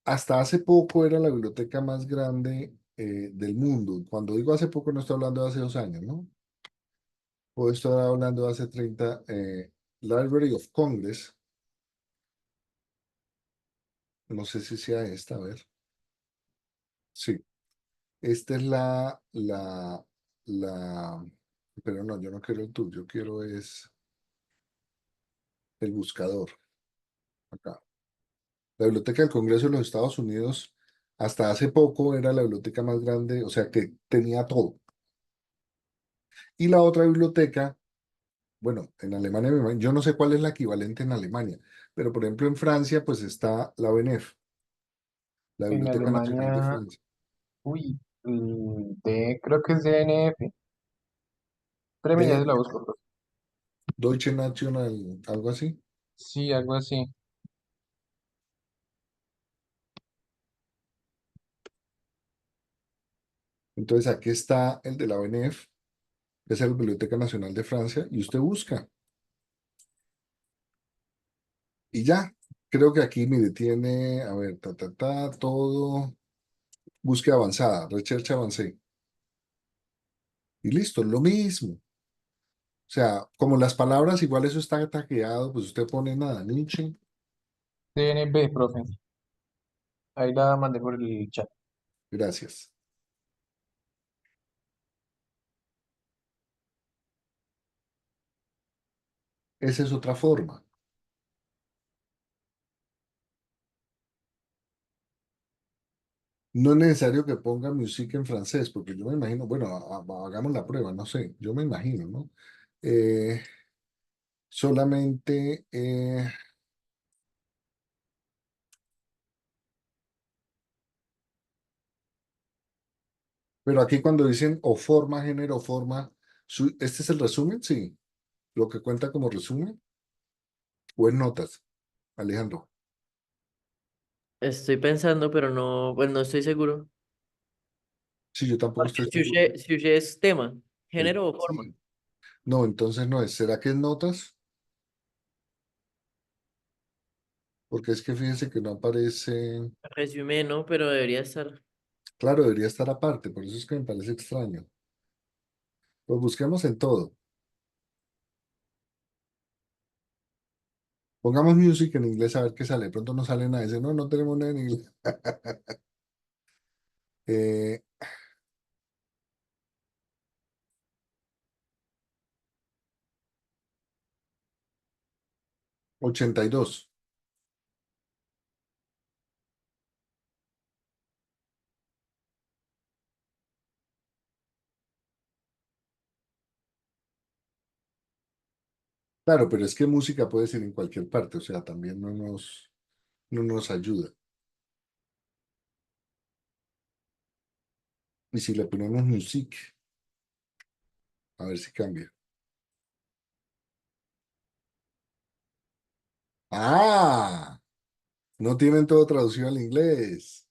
[SPEAKER 1] hasta hace poco era la biblioteca más grande del mundo. Cuando digo hace poco no estoy hablando de hace 2 años, ¿no? Puedo estar hablando de hace 30, Library of Congress, No sé si sea esta, a ver. Sí, esta es la, pero no, yo no quiero el tuyo, quiero es el buscador, acá. La Biblioteca del Congreso de los Estados Unidos, hasta hace poco era la biblioteca más grande, o sea, que tenía todo. Y la otra biblioteca, bueno, en Alemania, yo no sé cuál es la equivalente en Alemania, pero por ejemplo en Francia, pues está la BNF, la
[SPEAKER 3] En
[SPEAKER 1] Biblioteca Nacional de
[SPEAKER 3] Alemania,
[SPEAKER 1] Francia.
[SPEAKER 3] uy, creo que es DNF. Espérame, ya se la
[SPEAKER 1] DN,
[SPEAKER 3] busco, profe.
[SPEAKER 1] Deutsche National, algo así.
[SPEAKER 3] Sí, algo así.
[SPEAKER 1] Entonces aquí está el de la BNF, que es la Biblioteca Nacional de Francia, y usted busca. Y ya, creo que aquí, mire, tiene, a ver, todo, búsqueda avanzada, recherche avancé. Y listo, lo mismo. O sea, como las palabras, igual eso está tagueado, pues usted pone nada, Nietzsche.
[SPEAKER 3] DNB, profe. Ahí la mandé por el chat.
[SPEAKER 1] Gracias. Esa es otra forma. No es necesario que ponga música en francés, porque yo me imagino, bueno, hagamos la prueba, no sé, yo me imagino, ¿no? Eh, solamente, pero aquí cuando dicen o forma, género, o forma, ¿este es el resumen? Sí, lo que cuenta como resumen, o en notas, Alejandro.
[SPEAKER 2] Estoy pensando, pero no, pues no estoy seguro.
[SPEAKER 1] Sí, yo tampoco
[SPEAKER 2] Porque
[SPEAKER 1] estoy seguro.
[SPEAKER 2] sujet es tema, género o forma.
[SPEAKER 1] Sí. No, entonces no es. ¿Será que es notas? Porque es que fíjense que no aparece.
[SPEAKER 2] Resumen, no, pero debería estar.
[SPEAKER 1] Claro, debería estar aparte, por eso es que me parece extraño. Pues busquemos en todo. Pongamos music en inglés a ver qué sale. De pronto no sale nada. Dice, no, no tenemos nada en inglés. Eh, 82. Claro, pero es que música puede ser en cualquier parte, o sea, también no nos ayuda. Y si le ponemos music, a ver si cambia. ¡Ah! No tienen todo traducido al inglés.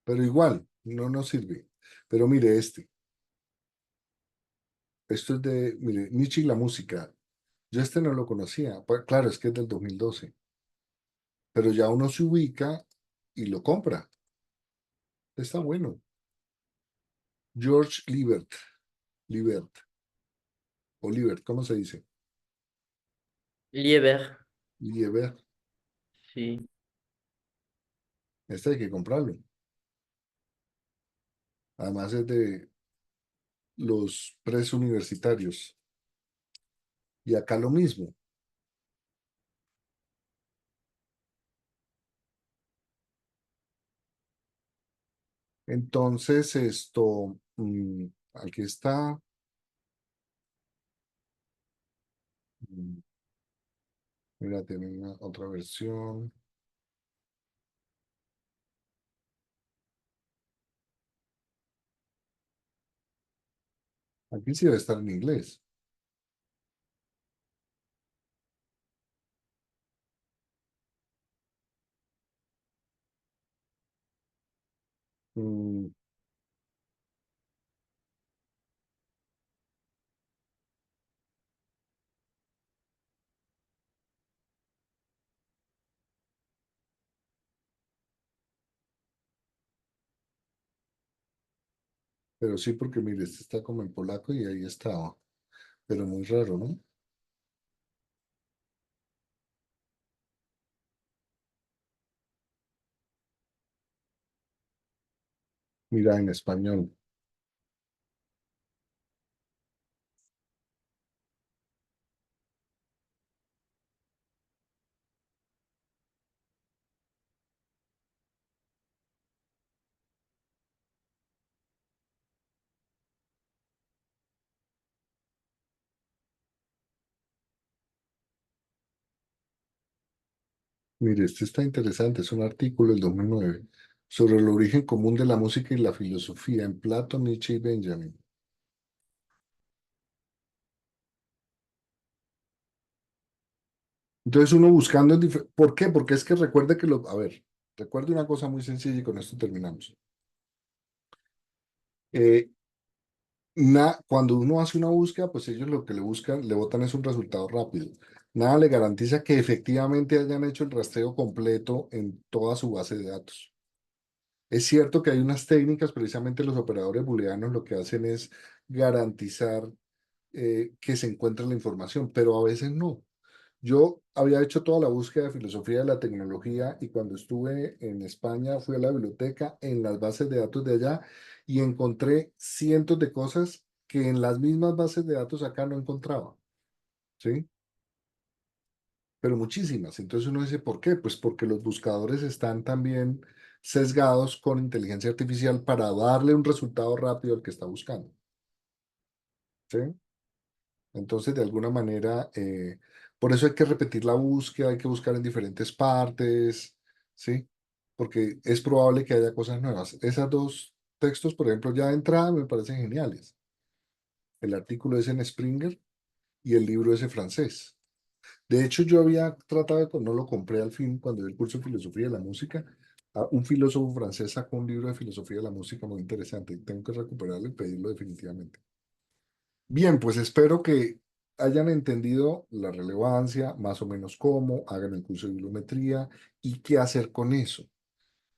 [SPEAKER 1] Pero igual, no nos sirve. Pero mire este. Esto es de, mire, Nietzsche y la música. Yo este no lo conocía. Pues, claro, es que es del 2012. Pero ya uno se ubica y lo compra. Está bueno. George Liebert, ¿cómo se dice?
[SPEAKER 2] Lieber,
[SPEAKER 1] Liebert.
[SPEAKER 2] sí.
[SPEAKER 1] Este hay que comprarlo. Además es de los preuniversitarios. Y acá lo mismo. Entonces, esto, aquí está. mm, Mira, tiene una otra versión. Aquí sí debe estar en inglés. Mm, pero sí, porque mire, este está como en polaco y ahí estaba. Pero muy raro, ¿no? Mira, en español. Mire, este está interesante, es un artículo del 2009 sobre el origen común de la música y la filosofía en Plato, Nietzsche y Benjamin. Entonces uno buscando, ¿por qué? Porque es que recuerde que a ver, recuerde una cosa muy sencilla y con esto terminamos. Eh, Cuando uno hace una búsqueda, pues ellos lo que le buscan, le botan es un resultado rápido. Nada le garantiza que efectivamente hayan hecho el rastreo completo en toda su base de datos. Es cierto que hay unas técnicas, precisamente los operadores booleanos lo que hacen es garantizar que se encuentre la información, pero a veces no. Yo había hecho toda la búsqueda de filosofía de la tecnología y cuando estuve en España fui a la biblioteca en las bases de datos de allá y encontré cientos de cosas que en las mismas bases de datos acá no encontraba, ¿sí? Pero muchísimas. Entonces uno dice, ¿por qué? Pues porque los buscadores están también sesgados con inteligencia artificial para darle un resultado rápido al que está buscando, ¿sí? Entonces, de alguna manera, por eso hay que repetir la búsqueda, hay que buscar en diferentes partes, ¿sí? Porque es probable que haya cosas nuevas. Esas dos textos, por ejemplo, ya de entrada me parecen geniales. El artículo es en Springer y el libro es en francés. De hecho, yo había tratado de, no lo compré al fin cuando di el curso de filosofía de la música. Un filósofo francés sacó un libro de filosofía de la música muy interesante y tengo que recuperarlo y pedirlo definitivamente. Bien, pues espero que hayan entendido la relevancia, más o menos cómo, hagan el curso de bibliometría y qué hacer con eso.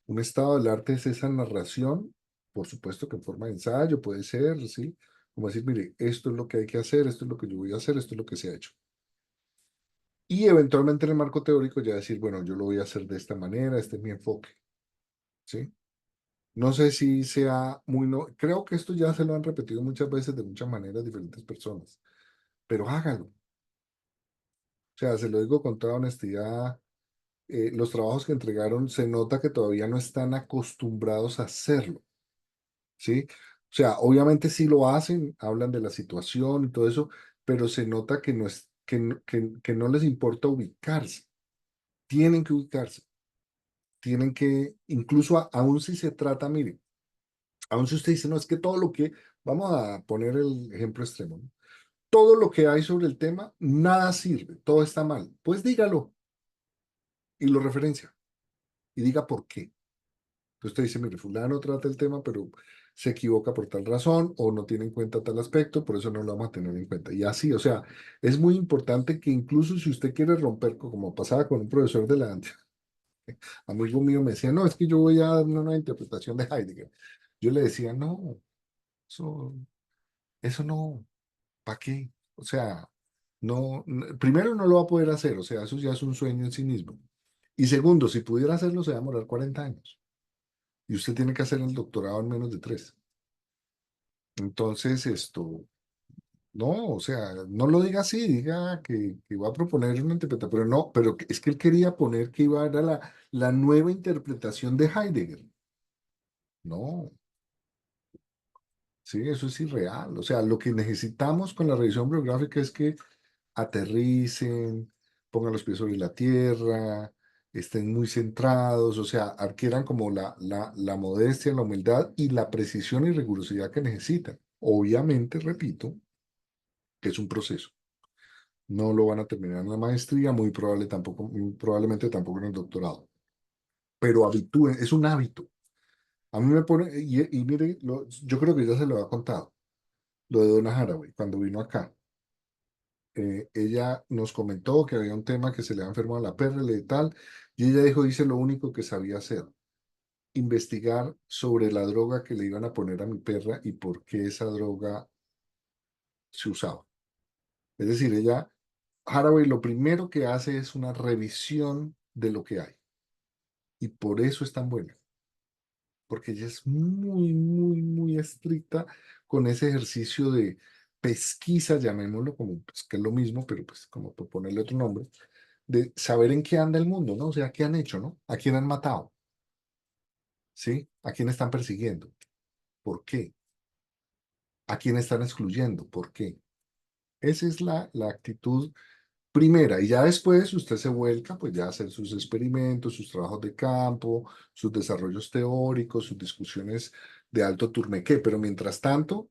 [SPEAKER 1] Un estado del arte es esa narración, por supuesto que en forma de ensayo puede ser, ¿sí? Como decir, mire, esto es lo que hay que hacer, esto es lo que yo voy a hacer, esto es lo que se ha hecho. Y eventualmente en el marco teórico ya decir, bueno, yo lo voy a hacer de esta manera, este es mi enfoque, ¿sí? No sé si sea muy, no, creo que esto ya se lo han repetido muchas veces de muchas maneras diferentes personas, pero hágalo. O sea, se lo digo con toda honestidad, los trabajos que entregaron se nota que todavía no están acostumbrados a hacerlo, ¿sí? O sea, obviamente sí lo hacen, hablan de la situación y todo eso, pero se nota que no es, que no les importa ubicarse. Tienen que ubicarse, tienen que, incluso aún si se trata, mire, aún si usted dice, no, es que todo lo que, vamos a poner el ejemplo extremo, ¿no? Todo lo que hay sobre el tema, nada sirve, todo está mal. Pues dígalo y lo referencia y diga por qué. Entonces usted dice, mire, fulano trata el tema, pero se equivoca por tal razón o no tiene en cuenta tal aspecto, por eso no lo vamos a tener en cuenta. Y así, o sea, es muy importante que incluso si usted quiere romper, como pasaba con un profesor de la amigo mío me decía, no, es que yo voy a dar una interpretación de Heidegger. Yo le decía, no, eso, eso no, ¿para qué? O sea, no, primero no lo va a poder hacer, o sea, eso ya es un sueño en sí mismo. Y segundo, si pudiera hacerlo, se va a demorar 40 años. Y usted tiene que hacer el doctorado en menos de 3. Entonces, no, o sea, no lo diga así, diga que va a proponer una interpretación, pero no, pero es que él quería poner que iba a dar la nueva interpretación de Heidegger. No, sí, eso es irreal. O sea, lo que necesitamos con la revisión bibliográfica es que aterricen, pongan los pies sobre la tierra, estén muy centrados, o sea, adquieran como la modestia, la humildad y la precisión y rigurosidad que necesitan. Obviamente, repito, que es un proceso. No lo van a terminar en la maestría, muy probablemente tampoco en el doctorado, pero habitúen, es un hábito. A mí me pone, y mire, yo creo que ya se lo ha contado, lo de Donna Haraway, cuando vino acá. Ella nos comentó que había un tema que se le había enfermado a la perra y tal, y ella dijo, hice lo único que sabía hacer, investigar sobre la droga que le iban a poner a mi perra y por qué esa droga se usaba. Es decir, Haraway lo primero que hace es una revisión de lo que hay, y por eso es tan buena. porque ella es muy estricta con ese ejercicio de pesquisa, llamémoslo como, pues, que es lo mismo, pero pues como por ponerle otro nombre, de saber en qué anda el mundo, ¿no? O sea, qué han hecho, ¿no? ¿A quién han matado? ¿Sí? ¿A quién están persiguiendo? ¿Por qué? ¿A quién están excluyendo? ¿Por qué? Esa es la actitud primera, y ya después usted se vuelca pues ya a hacer sus experimentos, sus trabajos de campo, sus desarrollos teóricos, sus discusiones de alto turmequé, pero mientras tanto,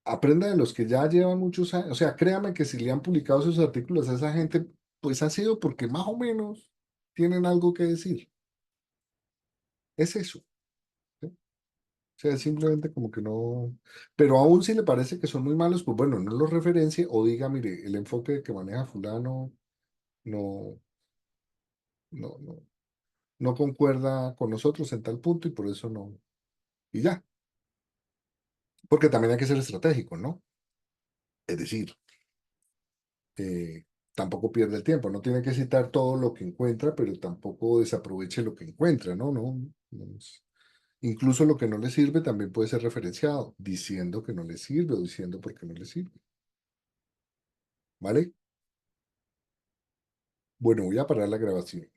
[SPEAKER 1] aprenda de los que ya llevan muchos años, o sea, créame que si le han publicado esos artículos a esa gente, pues ha sido porque más o menos tienen algo que decir. Es eso. ¿Sí? O sea, es simplemente como que no, pero aún si le parece que son muy malos, pues bueno, no los referencie o diga, mire, el enfoque que maneja fulano no, no, no concuerda con nosotros en tal punto y por eso no. Y ya, porque también hay que ser estratégico, ¿no? Es decir, eh, tampoco pierde el tiempo, no tiene que citar todo lo que encuentra, pero tampoco desaproveche lo que encuentra, ¿no? Incluso lo que no le sirve también puede ser referenciado, diciendo que no le sirve o diciendo por qué no le sirve. ¿Vale? Bueno, voy a parar la grabación.